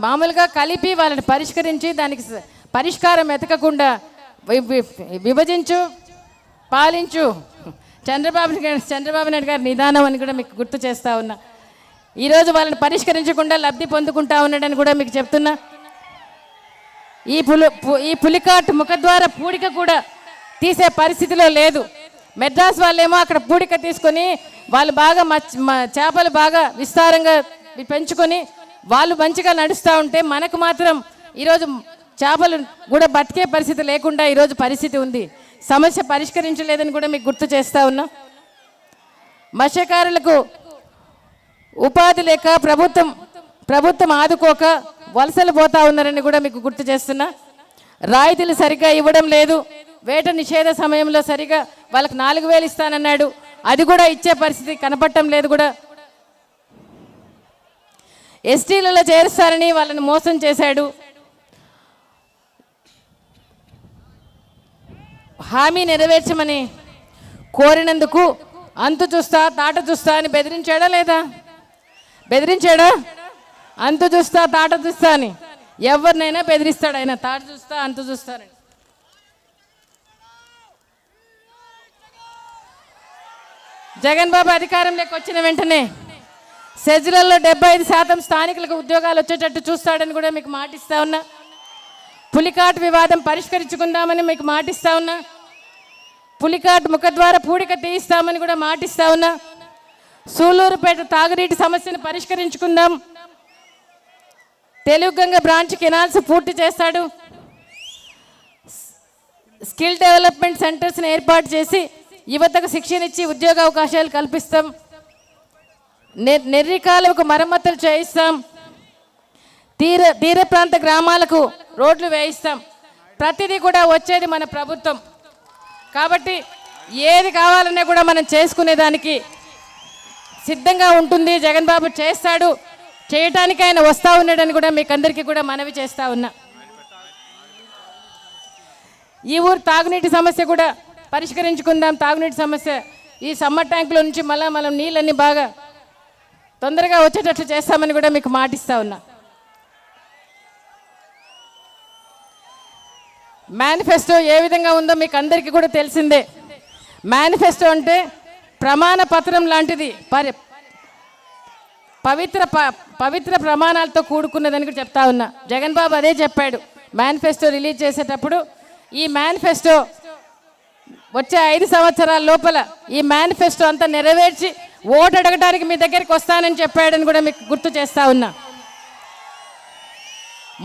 [SPEAKER 1] మామూలుగా కలిపి వాళ్ళని పరిష్కరించి దానికి పరిష్కారం ఎతకకుండా విభజించు పాలించు చంద్రబాబు నాయుడు గారి నిదానం అని కూడా మీకు గుర్తు చేస్తూ ఉన్నా. ఈరోజు వాళ్ళని పరిష్కరించకుండా లబ్ధి పొందుకుంటా ఉన్నాడని కూడా మీకు చెప్తున్నా. ఈ పులికాట్ ముఖద్వార పూడిక కూడా తీసే పరిస్థితిలో లేదు. మెడ్రాస్ వాళ్ళేమో అక్కడ పూడిక తీసుకొని వాళ్ళు బాగా చేపలు బాగా విస్తారంగా పెంచుకొని వాళ్ళు మంచిగా నడుస్తూ ఉంటే మనకు మాత్రం ఈరోజు చేపలు కూడా బతికే పరిస్థితి లేకుండా ఈరోజు పరిస్థితి ఉంది. సమస్య పరిష్కరించలేదని కూడా మీకు గుర్తు చేస్తూ ఉన్నా. మత్స్యకారులకు ఉపాధి లేక ప్రభుత్వం ఆదుకోక వలసలు పోతా ఉన్నారని కూడా మీకు గుర్తు చేస్తున్నా. రాయితీలు సరిగ్గా ఇవ్వడం లేదు. వేట నిషేధ సమయంలో సరిగా వాళ్ళకి 4,000 ఇస్తానన్నాడు, అది కూడా ఇచ్చే పరిస్థితి కనపడటం లేదు. కూడా ఎస్టీలలో చేరుస్తారని వాళ్ళని మోసం చేశాడు. హామీ నెరవేర్చమని కోరినందుకు అంతు చూస్తా తాట చూస్తా అని బెదిరించాడా లేదా? బెదిరించాడా? అంతు చూస్తా తాట చూస్తా అని ఎవరినైనా బెదిరిస్తాడు ఆయన. తాట చూస్తా అంతు చూస్తానని. జగన్ బాబు అధికారంలోకి వచ్చిన వెంటనే సెజ్లలో 75% స్థానికులకు ఉద్యోగాలు వచ్చేటట్టు చూస్తాడని కూడా మీకు మాటిస్తా ఉన్నా. పులికాట్ వివాదం పరిష్కరించుకుందామని మీకు మాటిస్తా ఉన్నా. పులికాట్ ముఖద్వార పూడిక తీయిస్తామని కూడా మాటిస్తా ఉన్నా. సూలూరుపేట తాగునీటి సమస్యను పరిష్కరించుకుందాం. తెలుగుగంగ బ్రాంచ్ కెనాల్స్ పూర్తి చేస్తాడు. స్కిల్ డెవలప్మెంట్ సెంటర్స్ని ఏర్పాటు చేసి యువతకు శిక్షణ ఇచ్చి ఉద్యోగ అవకాశాలు కల్పిస్తాం. నెర్రి కాలువకు మరమ్మతులు చేయిస్తాం. తీర ప్రాంత గ్రామాలకు రోడ్లు వేయిస్తాం. ప్రతిదీ కూడా వచ్చేది మన ప్రభుత్వం కాబట్టి ఏది కావాలన్నా కూడా మనం చేసుకునేదానికి సిద్ధంగా ఉంటుంది. జగన్ బాబు చేస్తాడు, చేయటానికి ఆయన వస్తూ ఉన్నాడని కూడా మీకు అందరికీ కూడా మనవి చేస్తూ ఉన్నా. ఈ ఊరు తాగునీటి సమస్య కూడా పరిష్కరించుకుందాం. తాగునీటి సమస్య ఈ సమ్మర్ ట్యాంకులో నుంచి మనం నీళ్ళన్నీ బాగా తొందరగా వచ్చేటట్లు చేస్తామని కూడా మీకు మాటిస్తా ఉన్నా. మేనిఫెస్టో ఏ విధంగా ఉందో మీకు అందరికీ కూడా తెలిసిందే. మేనిఫెస్టో అంటే ప్రమాణ పత్రం లాంటిది, పవిత్ర ప్రమాణాలతో కూడుకున్నదని కూడా చెప్తా ఉన్నా. జగన్ బాబు అదే చెప్పాడు మేనిఫెస్టో రిలీజ్ చేసేటప్పుడు. ఈ మేనిఫెస్టో వచ్చే 5 సంవత్సరాల లోపల ఈ మేనిఫెస్టో అంతా నెరవేర్చి ఓటు అడగడానికి మీ దగ్గరికి వస్తానని చెప్పాడని కూడా మీకు గుర్తు చేస్తా ఉన్నా.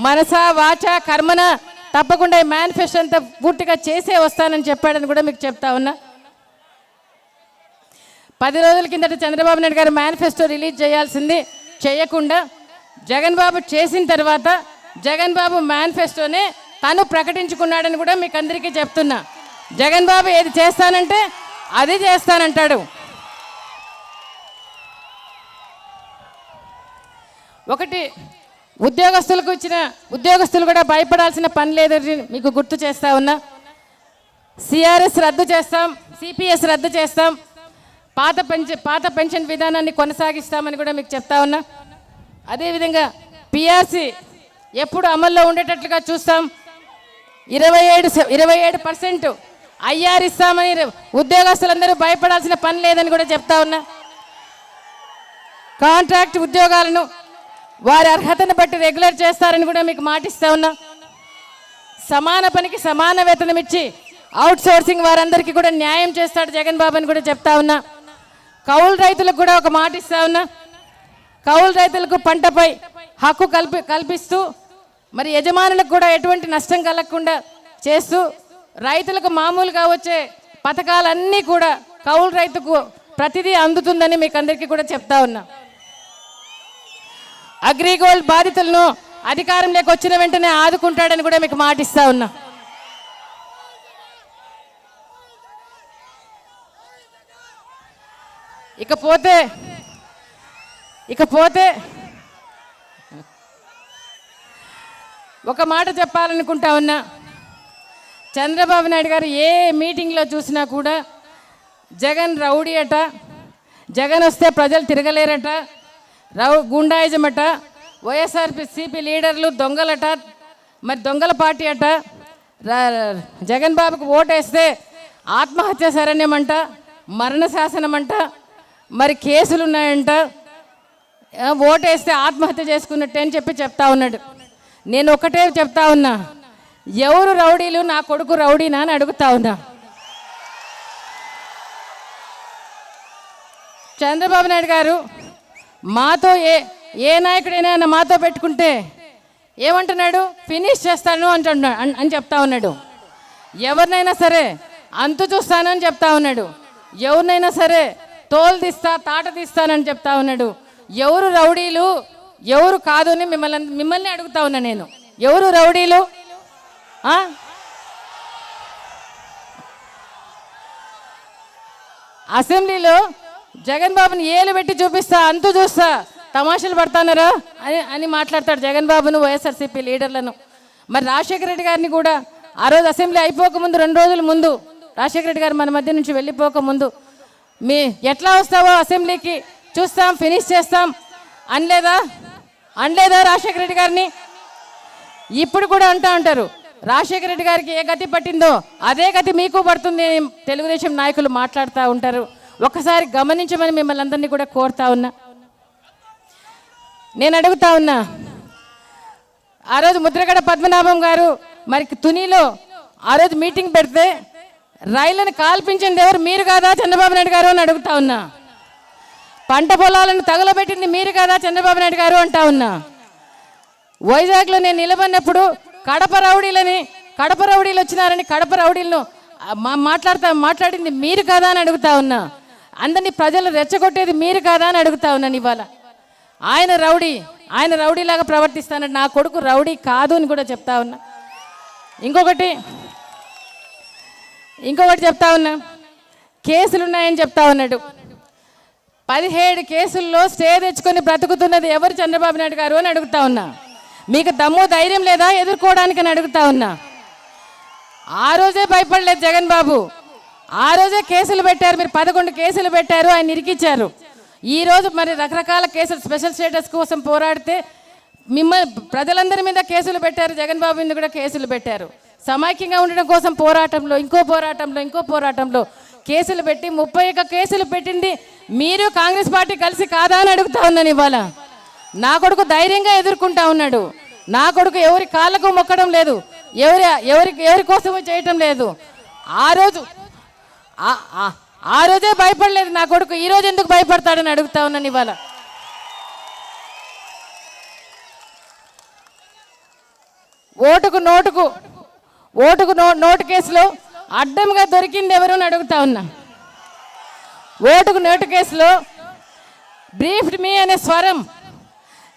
[SPEAKER 1] మనసా వాచ కర్మన తప్పకుండా ఈ మేనిఫెస్టో అంతా పూర్తిగా చేసే వస్తానని చెప్పాడని కూడా మీకు చెప్తా ఉన్నా. 10 రోజుల కిందట చంద్రబాబు నాయుడు గారు మేనిఫెస్టో రిలీజ్ చేయాల్సింది, చేయకుండా జగన్ బాబు చేసిన తర్వాత జగన్ బాబు మేనిఫెస్టోనే తను ప్రకటించుకున్నాడని కూడా మీకు అందరికీ చెప్తున్నా. జగన్ బాబు ఏది చేస్తానంటే అది చేస్తానంటాడు. ఒకటి ఉద్యోగస్తులు కూడా భయపడాల్సిన పని లేదని మీకు గుర్తు చేస్తా ఉన్నా. సిఆర్ఎస్ రద్దు చేస్తాం, సిపిఎస్ రద్దు చేస్తాం, పాత పెన్షన్ విధానాన్ని కొనసాగిస్తామని కూడా మీకు చెప్తా ఉన్నా. అదేవిధంగా పిఆర్సి ఎప్పుడు అమల్లో ఉండేటట్లుగా చూస్తాం. 27% ఐఆర్ ఇస్తామని ఉద్యోగస్తులందరూ భయపడాల్సిన పని లేదని కూడా చెప్తా ఉన్నా. కాంట్రాక్ట్ ఉద్యోగాలను వారి అర్హతను బట్టి రెగ్యులర్ చేస్తారని కూడా మీకు మాటిస్తా ఉన్నా. సమాన పనికి సమాన వేతనం ఇచ్చి అవుట్ సోర్సింగ్ వారందరికీ కూడా న్యాయం చేస్తాడు జగన్ బాబు అని కూడా చెప్తా ఉన్నా. కౌలు రైతులకు కూడా ఒక మాట ఇస్తా ఉన్నా. కౌలు రైతులకు పంటపై హక్కు కల్పిస్తూ మరి యజమానులకు కూడా ఎటువంటి నష్టం కలగకుండా చేస్తూ రైతులకు మామూలుగా వచ్చే పథకాలన్నీ కూడా కౌలు రైతుకు ప్రతిదీ అందుతుందని మీకు అందరికీ కూడా చెప్తా ఉన్నా. అగ్రిగోల్డ్ బాధితులను అధికారంలోకి వచ్చిన వెంటనే ఆదుకుంటాడని కూడా మీకు మాటిస్తా ఉన్నా. ఇకపోతే ఒక మాట చెప్పాలనుకుంటా ఉన్నా. చంద్రబాబు నాయుడు గారు ఏ మీటింగ్లో చూసినా కూడా జగన్ రౌడీ అట, జగన్ వస్తే ప్రజలు తిరగలేరట, గుండాయిజం అట, వైఎస్ఆర్సీపీ లీడర్లు దొంగలట, మరి దొంగల పార్టీ అట, జగన్ బాబుకు ఓటేస్తే ఆత్మహత్య శరణ్యమంట, మరణ శాసనం అంట, మరి కేసులు ఉన్నాయంట, ఓటేస్తే ఆత్మహత్య చేసుకున్నట్టే అని చెప్తా ఉన్నాడు. నేను ఒకటే చెప్తా ఉన్నా, ఎవరు రౌడీలు? నా కొడుకు రౌడీనా అని అడుగుతా ఉన్నా. చంద్రబాబు నాయుడు గారు మాతో ఏ నాయకుడైనా మాతో పెట్టుకుంటే ఏమంటున్నాడు? ఫినిష్ చేస్తాను అని చెప్తా ఉన్నాడు. ఎవరినైనా సరే అంతు చూస్తానని చెప్తా ఉన్నాడు. ఎవరినైనా సరే తోలు తీస్తా తాట తీస్తానని చెప్తా ఉన్నాడు. ఎవరు రౌడీలు ఎవరు కాదు అని మిమ్మల్ని అడుగుతా ఉన్నా నేను. ఎవరు రౌడీలు? అసెంబ్లీలో జగన్ బాబుని ఏలు పెట్టి చూపిస్తా, అంతు చూస్తా, తమాషలు పడతానరా అని మాట్లాడతాడు జగన్ బాబును, వైఎస్ఆర్సీపీ లీడర్లను. మరి రాజశేఖర రెడ్డి గారిని కూడా ఆ రోజు అసెంబ్లీ అయిపోకముందు 2 రోజుల ముందు రాజశేఖర రెడ్డి గారు మన మధ్య నుంచి వెళ్ళిపోకముందు మీ ఎట్లా వస్తావో అసెంబ్లీకి చూస్తాం, ఫినిష్ చేస్తాం అనలేదా రాజశేఖర రెడ్డి గారిని? ఇప్పుడు కూడా అంటూ ఉంటారు రాజశేఖర రెడ్డి గారికి ఏ గతి పట్టిందో అదే గతి మీకు పడుతుంది అని తెలుగుదేశం నాయకులు మాట్లాడుతూ ఉంటారు. ఒక్కసారి గమనించమని మిమ్మల్ని అందరినీ కూడా కోరుతా ఉన్నా. నేను అడుగుతా ఉన్నా, ఆ రోజు ముద్రగడ పద్మనాభం గారు మరి తునిలో ఆ రోజు మీటింగ్ పెడితే రైళ్లను కాల్పించింది ఎవరు? మీరు కాదా చంద్రబాబు నాయుడు గారు అని అడుగుతా ఉన్నా. పంట పొలాలను తగులబెట్టింది మీరు కాదా చంద్రబాబు నాయుడు గారు అంటా ఉన్నా. వైజాగ్లో నేను నిలబడినప్పుడు కడప రౌడీలు వచ్చినారని కడప రౌడీలను మాట్లాడింది మీరు కాదా అని అడుగుతా ఉన్నా. అందరినీ ప్రజలు రెచ్చగొట్టేది మీరు కాదా అని అడుగుతా ఉన్నాను. ఇవాళ ఆయన రౌడీలాగా ప్రవర్తిస్తానని నా కొడుకు రౌడీ కాదు అని కూడా చెప్తా ఉన్నా. ఇంకొకటి చెప్తా ఉన్నా, కేసులు ఉన్నాయని చెప్తా ఉన్నాడు. 17 కేసుల్లో స్టే తెచ్చుకొని బ్రతుకుతున్నది ఎవరు? చంద్రబాబు నాయుడు గారు అని అడుగుతా ఉన్నా. మీకు దమ్ము ధైర్యం లేదా ఎదుర్కోవడానికి అని అడుగుతా ఉన్నా. ఆ రోజే భయపడలేదు జగన్ బాబు, ఆ రోజే కేసులు పెట్టారు. మీరు 11 కేసులు పెట్టారు, ఆయన ఇరికిచ్చారు. ఈరోజు మరి రకరకాల కేసులు స్పెషల్ స్టేటస్ కోసం పోరాడితే మిమ్మల్ని ప్రజలందరి మీద కేసులు పెట్టారు, జగన్ బాబు మీద కూడా కేసులు పెట్టారు. సమైక్యంగా ఉండడం కోసం ఇంకో పోరాటంలో కేసులు పెట్టి 31 కేసులు పెట్టింది మీరు కాంగ్రెస్ పార్టీ కలిసి కాదా అని అడుగుతా ఉన్నాను. ఇవాళ నా కొడుకు ధైర్యంగా ఎదుర్కొంటా ఉన్నాడు. నా కొడుకు ఎవరి కాళ్ళకు మొక్కడం లేదు, ఎవరి కోసము చేయటం లేదు. ఆ రోజే భయపడలేదు నా కొడుకు, ఈ రోజు ఎందుకు భయపడతాడని అడుగుతా ఉన్నాను. ఇవాళ ఓటుకు నోటు కేసులో అడ్డంగా దొరికింది ఎవరు అని అడుగుతా ఉన్నా. ఓటుకు నోటు కేసులో బ్రీఫ్డ్ మీ అనే స్వరం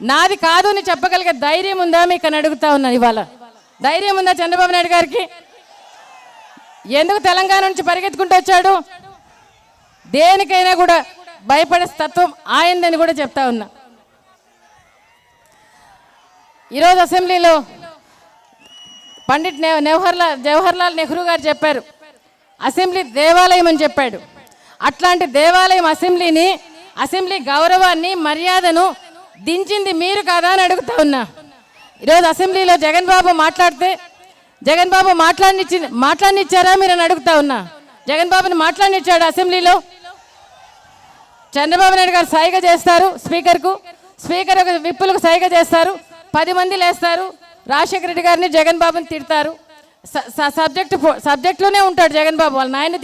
[SPEAKER 1] నాది కాదు అని చెప్పగలిగే ధైర్యం ఉందా మీకు అని అడుగుతా ఉన్నాను. ఇవాళ ధైర్యం ఉందా చంద్రబాబు నాయుడు గారికి? ఎందుకు తెలంగాణ నుంచి పరిగెత్తుకుంటూ వచ్చాడు? దేనికైనా కూడా భయపడే తత్వం ఆయనదని కూడా చెప్తా ఉన్నా. ఈరోజు అసెంబ్లీలో పండిట్ జవహర్లాల్ నెహ్రూ గారు చెప్పారు, అసెంబ్లీ దేవాలయం అని చెప్పాడు. అట్లాంటి దేవాలయం అసెంబ్లీ గౌరవాన్ని మర్యాదను దించింది మీరు కాదా అని అడుగుతా ఉన్నా. ఈరోజు అసెంబ్లీలో జగన్ బాబు మాట్లాడితే మాట్లాడినిచ్చారా మీరు అని అడుగుతా ఉన్నా. జగన్ బాబుని మాట్లాడినిచ్చాడు అసెంబ్లీలో? చంద్రబాబు నాయుడు గారు సైగ చేస్తారు స్పీకర్ ఒక విప్పులకు సైగ చేస్తారు, 10 మంది లేస్తారు, రాజశేఖర రెడ్డి గారిని జగన్ బాబుని తిడతారు. సబ్జెక్ట్లోనే ఉంటాడు జగన్ బాబు. వాళ్ళ ఆయన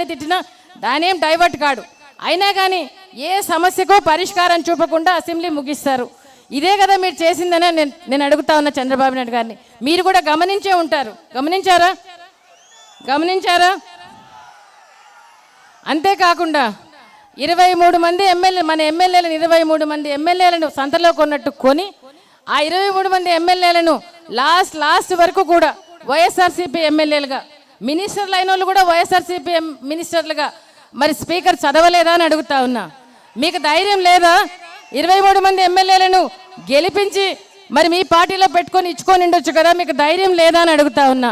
[SPEAKER 1] తిట్టినా దాని ఏం డైవర్ట్ కాడు. అయినా కానీ ఏ సమస్యకు పరిష్కారం చూపకుండా అసెంబ్లీ ముగిస్తారు. ఇదే కదా మీరు చేసిందనే నేను అడుగుతా ఉన్నా చంద్రబాబు నాయుడు గారిని. మీరు కూడా గమనించే ఉంటారు. గమనించారా? అంతేకాకుండా 23 మంది ఎమ్మెల్యేలను 23 మంది ఎమ్మెల్యేలను సంతలో కొన్నట్టు కొని ఆ 23 మంది ఎమ్మెల్యేలను లాస్ట్ వరకు కూడా వైఎస్ఆర్సీపీ ఎమ్మెల్యేలుగా, మినిస్టర్లు అయిన వాళ్ళు కూడా వైఎస్ఆర్సీపీ మినిస్టర్లుగా మరి స్పీకర్ చదవలేదా అని అడుగుతా ఉన్నా. మీకు ధైర్యం లేదా? 23 మంది ఎమ్మెల్యేలను గెలిపించి మరి మీ పార్టీలో పెట్టుకొని ఇచ్చుకొని ఉండొచ్చు కదా, మీకు ధైర్యం లేదా అని అడుగుతా ఉన్నా.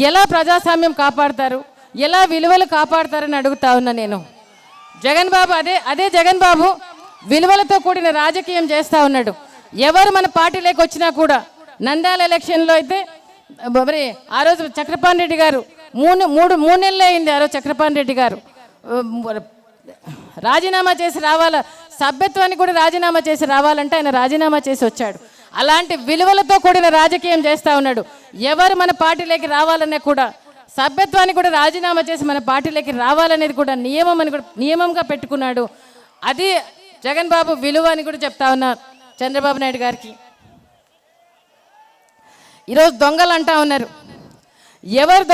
[SPEAKER 1] ఎలా ప్రజాస్వామ్యం కాపాడతారు, ఎలా విలువలు కాపాడతారని అడుగుతా ఉన్నా నేను. జగన్ బాబు అదే జగన్ బాబు విలువలతో కూడిన రాజకీయం చేస్తూ ఉన్నాడు. ఎవరు మన పార్టీలోకి వచ్చినా కూడా నంద్యాల ఎలక్షన్లో అయితే మరి ఆ రోజు చక్రపాణి రెడ్డి గారు మూడు నెలలు అయింది. ఆ రోజు చక్రపాణి రెడ్డి గారు రాజీనామా చేసి రావాలా, సభ్యత్వాన్ని కూడా రాజీనామా చేసి రావాలంటే ఆయన రాజీనామా చేసి వచ్చాడు. అలాంటి విలువలతో కూడిన రాజకీయం చేస్తూ ఉన్నాడు. ఎవరు మన పార్టీలోకి రావాలనే కూడా సభ్యత్వాన్ని కూడా రాజీనామా చేసి మన పార్టీలోకి రావాలనేది కూడా నియమంగా పెట్టుకున్నాడు. అది జగన్ బాబు విలువ అని కూడా చెప్తా ఉన్నా చంద్రబాబు నాయుడు గారికి. ఈరోజు దొంగలు అంటా ఉన్నారు. ఎవరు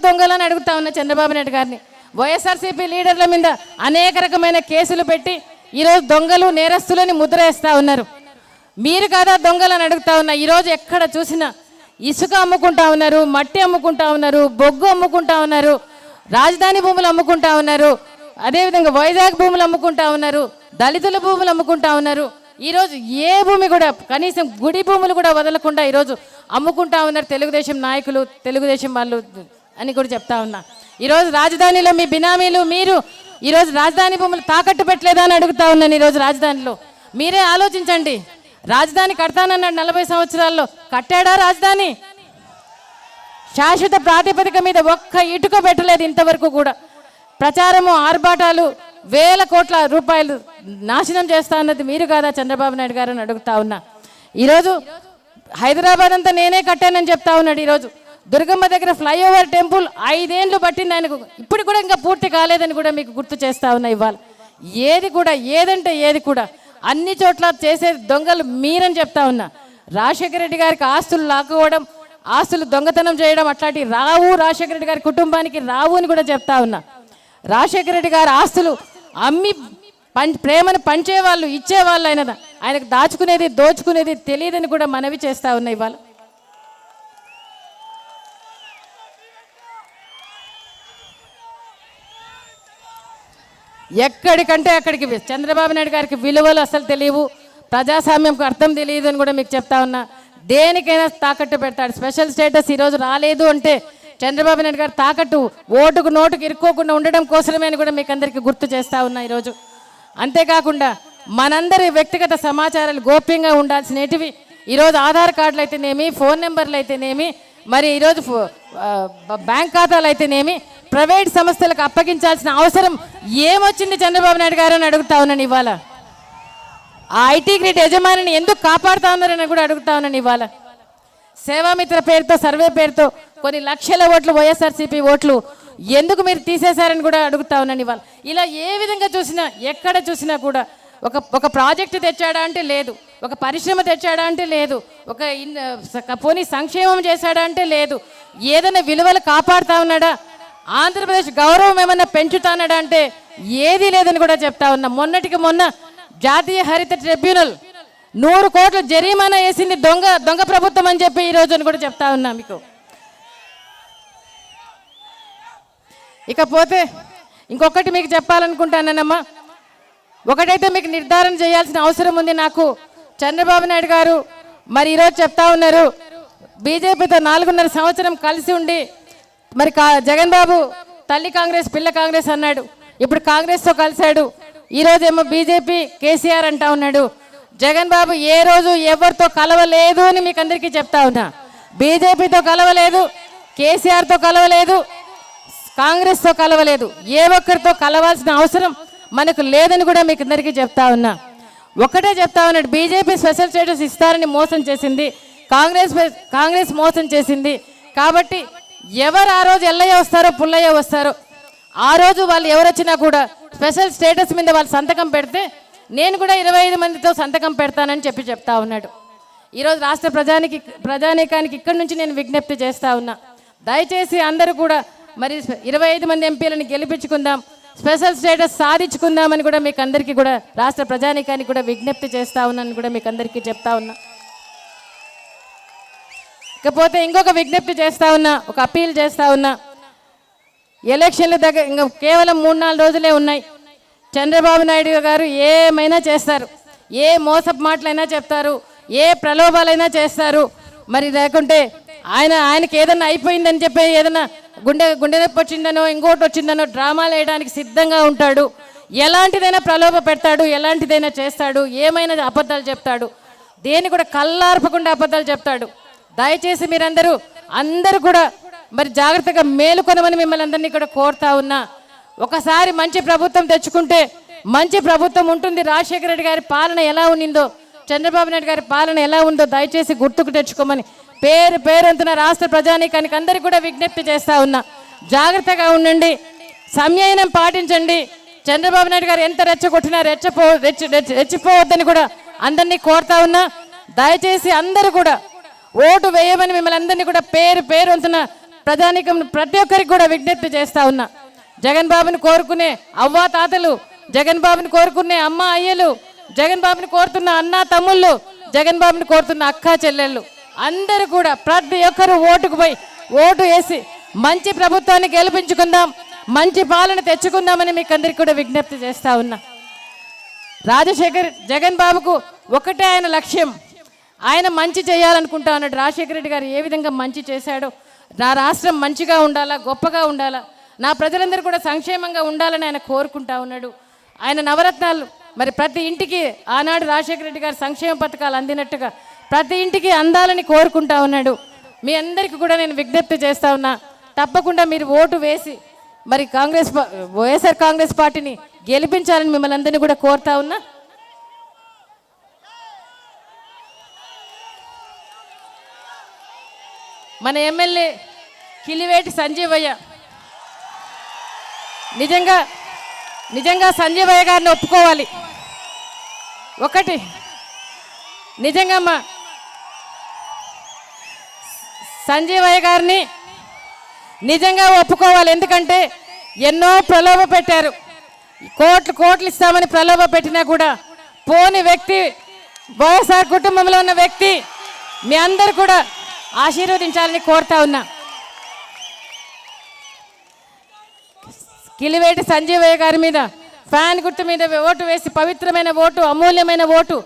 [SPEAKER 1] దొంగలు అని అడుగుతా ఉన్నా చంద్రబాబు నాయుడు గారిని. వైఎస్ఆర్సీపీ లీడర్ల మీద అనేక రకమైన కేసులు పెట్టి ఈరోజు దొంగలు నేరస్తులని ముద్ర వేస్తూ ఉన్నారు. మీరు కాదా దొంగలని అడుగుతా ఉన్నా. ఈరోజు ఎక్కడ చూసినా ఇసుక అమ్ముకుంటా ఉన్నారు, మట్టి అమ్ముకుంటా ఉన్నారు, బొగ్గు అమ్ముకుంటా ఉన్నారు, రాజధాని భూములు అమ్ముకుంటా ఉన్నారు, అదేవిధంగా వైజాగ్ భూములు అమ్ముకుంటా ఉన్నారు, దళితుల భూములు అమ్ముకుంటా ఉన్నారు. ఈరోజు ఏ భూమి కూడా కనీసం గుడి భూములు కూడా వదలకుండా ఈరోజు అమ్ముకుంటా ఉన్నారు తెలుగుదేశం నాయకులు, తెలుగుదేశం వాళ్ళు అని కూడా చెప్తా ఉన్నా. ఈరోజు రాజధానిలో మీ బినామీలు మీరు ఈరోజు రాజధాని భూములు తాకట్టు పెట్టలేదా అని అడుగుతా ఉన్నాను. ఈరోజు రాజధానిలో మీరే ఆలోచించండి. రాజధాని కడతానన్నాడు 40 సంవత్సరాల్లో, కట్టాడా రాజధాని? శాశ్వత ప్రాతిపదిక మీద ఒక్క ఇటుక పెట్టలేదు ఇంతవరకు కూడా. ప్రచారము, ఆర్భాటాలు, వేల కోట్ల రూపాయలు నాశనం చేస్తా ఉన్నది మీరు కాదా చంద్రబాబు నాయుడు గారు అని అడుగుతా ఉన్నా. ఈరోజు హైదరాబాద్ అంతా నేనే కట్టానని చెప్తా ఉన్నాడు. ఈరోజు దుర్గమ్మ దగ్గర ఫ్లైఓవర్ టెంపుల్ 5 ఏళ్ళు పట్టింది ఆయనకు, ఇప్పుడు కూడా ఇంకా పూర్తి కాలేదని కూడా మీకు గుర్తు చేస్తా ఉన్నా. ఇవాళ ఏది కూడా ఏదంటే ఏది కూడా అన్ని చోట్ల చేసే దొంగలు మీరని చెప్తా ఉన్నా. రాజశేఖర రెడ్డి గారికి ఆస్తులు లాక్కోవడం, ఆస్తులు దొంగతనం చేయడం అట్లాంటివి రావు, రాజశేఖర రెడ్డి గారి కుటుంబానికి రావు అని కూడా చెప్తా ఉన్నా. రాజశేఖర రెడ్డి గారి ఆస్తులు అమ్మి ప్రేమను పంచేవాళ్ళు, ఇచ్చేవాళ్ళు ఆయనకు దాచుకునేది దోచుకునేది తెలియదని కూడా మనవి చేస్తా ఉన్నా. ఇవాళ ఎక్కడికంటే అక్కడికి చంద్రబాబు నాయుడు గారికి విలువలు అసలు తెలియవు, ప్రజాస్వామ్యంకు అర్థం తెలియదు అని కూడా మీకు చెప్తా ఉన్నా. దేనికైనా తాకట్టు పెడతాడు. స్పెషల్ స్టేటస్ ఈరోజు రాలేదు అంటే చంద్రబాబు నాయుడు గారు తాకట్టు ఓటుకు నోటుకు ఇరుక్కోకుండా ఉండడం కోసమే అని కూడా మీకు అందరికీ గుర్తు చేస్తూ ఉన్నా ఈరోజు. అంతేకాకుండా మనందరి వ్యక్తిగత సమాచారాలు గోప్యంగా ఉండాల్సినవి ఈరోజు ఆధార్ కార్డులు అయితేనేమి, ఫోన్ నెంబర్లు అయితేనేమి, మరి ఈరోజు బ్యాంక్ ఖాతాలు అయితేనేమి ప్రైవేట్ సంస్థలకు అప్పగించాల్సిన అవసరం ఏమొచ్చింది చంద్రబాబు నాయుడు గారు అని అడుగుతా ఉన్నాను. ఇవాళ ఆ ఐటీ గ్రిడ్ యజమానిని ఎందుకు కాపాడుతా ఉన్నారని కూడా అడుగుతా ఉన్నాను. ఇవాళ సేవామిత్ర పేరుతో, సర్వే పేరుతో కొన్ని లక్షల ఓట్లు, వైఎస్ఆర్సీపీ ఓట్లు ఎందుకు మీరు తీసేశారని కూడా అడుగుతా ఉన్నాను. ఇవాళ ఇలా ఏ విధంగా చూసినా, ఎక్కడ చూసినా కూడా ఒక ప్రాజెక్టు తెచ్చాడా అంటే లేదు, ఒక పరిశ్రమ తెచ్చాడా అంటే లేదు, పోనీ సంక్షేమం చేశాడా అంటే లేదు, ఏదైనా విలువలు కాపాడుతా ఉన్నాడా, ఆంధ్రప్రదేశ్ గౌరవం ఏమన్నా పెంచుతానడా అంటే ఏదీ లేదని కూడా చెప్తా ఉన్నా. మొన్నటికి మొన్న జాతీయ హరిత ట్రిబ్యునల్ 100 కోట్ల జరిమానా వేసింది దొంగ ప్రభుత్వం అని చెప్పి ఈరోజు అని కూడా చెప్తా ఉన్నా మీకు. ఇకపోతే ఇంకొకటి మీకు చెప్పాలనుకుంటానమ్మా. ఒకటైతే మీకు నిర్ధారణ చేయాల్సిన అవసరం ఉంది నాకు. చంద్రబాబు నాయుడు గారు మరి ఈరోజు చెప్తా ఉన్నారు బీజేపీతో 4.5 సంవత్సరం కలిసి ఉండి, మరి జగన్ బాబు తల్లి కాంగ్రెస్ పిల్ల కాంగ్రెస్ అన్నాడు, ఇప్పుడు కాంగ్రెస్తో కలిశాడు. ఈరోజు ఏమో బీజేపీ కేసీఆర్ అంటా ఉన్నాడు. జగన్ బాబు ఏ రోజు ఎవరితో కలవలేదు అని మీకు అందరికీ చెప్తా ఉన్నా. బీజేపీతో కలవలేదు, కేసీఆర్తో కలవలేదు, కాంగ్రెస్తో కలవలేదు, ఏ ఒక్కరితో కలవాల్సిన అవసరం మనకు లేదని కూడా మీకు అందరికీ చెప్తా ఉన్నా. ఒకటే చెప్తా ఉన్నాడు, బీజేపీ స్పెషల్ స్టేటస్ ఇస్తారని మోసం చేసింది, కాంగ్రెస్ మోసం చేసింది. కాబట్టి ఎవరు ఆ రోజు ఎల్లయ్య వస్తారో పుల్లయ్య వస్తారో ఆ రోజు వాళ్ళు ఎవరు వచ్చినా కూడా స్పెషల్ స్టేటస్ మీద వాళ్ళు సంతకం పెడితే నేను కూడా 25 మందితో సంతకం పెడతానని చెప్తా ఉన్నాడు. ఈరోజు రాష్ట్ర ప్రజానీకానికి ఇక్కడి నుంచి నేను విజ్ఞప్తి చేస్తా ఉన్నా. దయచేసి అందరూ కూడా మరి 25 మంది ఎంపీలను గెలిపించుకుందాం, స్పెషల్ స్టేటస్ సాధించుకుందామని కూడా మీకు అందరికీ కూడా రాష్ట్ర ప్రజానీకానికి కూడా విజ్ఞప్తి చేస్తా ఉన్నాను కూడా మీకు అందరికీ చెప్తా ఉన్నా. ఇకపోతే ఇంకొక విజ్ఞప్తి చేస్తా ఉన్నా, ఒక అప్పీల్ చేస్తా ఉన్నా. ఎలక్షన్ల దగ్గర ఇంకా కేవలం 3-4 రోజులే ఉన్నాయి. చంద్రబాబు నాయుడు గారు ఏమైనా చేస్తారు, ఏ మోసపు మాటలైనా చెప్తారు, ఏ ప్రలోభాలైనా చేస్తారు. మరి లేకుంటే ఆయనకి ఏదన్నా అయిపోయిందని చెప్పి ఏదన్నా గుండె నొప్పి వచ్చిందనో ఇంకోటి వచ్చిందనో డ్రామాలు వేయడానికి సిద్ధంగా ఉంటాడు. ఎలాంటిదైనా ప్రలోభ పెడతాడు, ఎలాంటిదైనా చేస్తాడు, ఏమైనా అబద్ధాలు చెప్తాడు, దేని కూడా కళ్ళార్పకుండా అబద్ధాలు చెప్తాడు. దయచేసి అందరూ కూడా మరి జాగ్రత్తగా మేలుకొనమని మిమ్మల్ని అందరినీ కూడా కోరుతా ఉన్నా. ఒకసారి మంచి ప్రభుత్వం తెచ్చుకుంటే మంచి ప్రభుత్వం ఉంటుంది. రాజశేఖర రెడ్డి గారి పాలన ఎలా ఉండిందో, చంద్రబాబు నాయుడు గారి పాలన ఎలా ఉందో దయచేసి గుర్తుకు తెచ్చుకోమని పేరంతున్న రాష్ట్ర ప్రజానీకానికి అందరికీ కూడా విజ్ఞప్తి చేస్తా ఉన్నా. జాగ్రత్తగా ఉండండి, సంయమనం పాటించండి. చంద్రబాబు నాయుడు గారు ఎంత రెచ్చగొట్టినా రెచ్చిపోవద్దని కూడా అందరినీ కోరుతా ఉన్నా. దయచేసి అందరూ కూడా ఓటు వేయమని మిమ్మల్ని అందరినీ కూడా పేరంతున్న ప్రజానీకం ప్రతి ఒక్కరికి కూడా విజ్ఞప్తి చేస్తా ఉన్నా. జగన్ బాబుని కోరుకునే అవ్వా తాతలు జగన్ బాబుని కోరుకునే అమ్మ అయ్యలు, జగన్ బాబుని కోరుతున్న అన్న తమ్ముళ్ళు, జగన్ బాబుని కోరుతున్న అక్క చెల్లెళ్ళు అందరూ కూడా ప్రతి ఒక్కరు ఓటుకు పోయి ఓటు వేసి మంచి ప్రభుత్వాన్ని గెలిపించుకుందాం, మంచి పాలన తెచ్చుకుందామని మీకు అందరికీ కూడా విజ్ఞప్తి చేస్తా ఉన్నా. జగన్ బాబుకు ఒకటే ఆయన లక్ష్యం, ఆయన మంచి చేయాలనుకుంటా ఉన్నాడు. రాజశేఖర రెడ్డి గారు ఏ విధంగా మంచి చేశాడో, నా రాష్ట్రం మంచిగా ఉండాలా, గొప్పగా ఉండాలా, నా ప్రజలందరూ కూడా సంక్షేమంగా ఉండాలని ఆయన కోరుకుంటా ఉన్నాడు. ఆయన నవరత్నాలు మరి ప్రతి ఇంటికి ఆనాడు రాజశేఖర రెడ్డి గారు సంక్షేమ పథకాలు అందినట్టుగా ప్రతి ఇంటికి అందాలని కోరుకుంటా ఉన్నాడు. మీ అందరికీ కూడా నేను విజ్ఞప్తి చేస్తా ఉన్నా, తప్పకుండా మీరు ఓటు వేసి మరి వైఎస్ఆర్ కాంగ్రెస్ పార్టీని గెలిపించాలని మిమ్మల్ని అందరినీ కూడా కోరుతా ఉన్నా. మన ఎమ్మెల్యే కిలివేటి సంజీవయ్య, నిజంగా సంజీవయ్య గారిని ఒప్పుకోవాలి. ఒకటి నిజంగా మా సంజీవయ్య గారిని నిజంగా ఒప్పుకోవాలి. ఎందుకంటే ఎన్నో ప్రలోభ పెట్టారు, కోట్లు ఇస్తామని ప్రలోభ పెట్టినా కూడా పోని వ్యక్తి, వైఎస్ఆర్ కుటుంబంలో ఉన్న వ్యక్తి. మీ అందరూ కూడా ఆశీర్వదించాలని కోరుతా ఉన్నా. కిలివేటి సంజీవయ్య గారి మీద ఫ్యాన్ గుర్తు మీద ఓటు వేసి పవిత్రమైన ఓటు, అమూల్యమైన ఓటు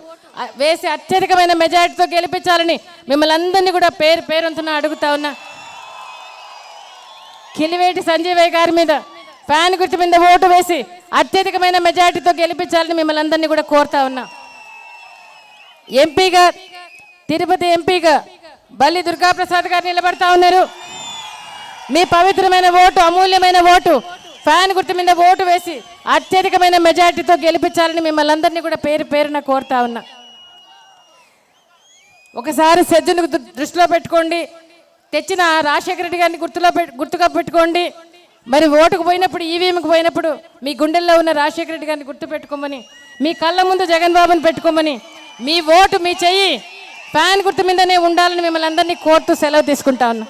[SPEAKER 1] వేసి అత్యధికమైన మెజారిటీతో గెలిపించాలని మిమ్మల్ని అందరినీ కూడా పేరుంతున్నా అడుగుతా ఉన్నా. కిలివేటి సంజీవయ్య గారి మీద ఫ్యాన్ గుర్తు మీద ఓటు వేసి అత్యధికమైన మెజారిటీతో గెలిపించాలని మిమ్మల్ని అందరినీ కూడా కోరుతా ఉన్నా. ఎంపీగా, తిరుపతి ఎంపీగా బల్లి దుర్గాప్రసాద్ గారు నిలబడతా ఉన్నారు. మీ పవిత్రమైన ఓటు, అమూల్యమైన ఓటు ఫ్యాన్ గుర్తు మీద ఓటు వేసి అత్యధికమైన మెజారిటీతో గెలిపించాలని మిమ్మల్ని అందరినీ కూడా పేరున కోరుతా ఉన్నా. ఒకసారి సెజ్జును దృష్టిలో పెట్టుకోండి, తెచ్చిన రాజశేఖర రెడ్డి గారిని గుర్తుగా పెట్టుకోండి. మరి ఓటుకు పోయినప్పుడు, ఈవీఎంకి పోయినప్పుడు మీ గుండెల్లో ఉన్న రాజశేఖర రెడ్డి గారిని గుర్తు పెట్టుకోమని, మీ కళ్ళ ముందు జగన్ బాబుని పెట్టుకోమని, మీ ఓటు, మీ చెయ్యి ఫ్యాన్ గుర్తు మీదనే ఉండాలని మిమ్మల్ని అందరినీ కోరుతూ సెలవు తీసుకుంటా ఉన్నా.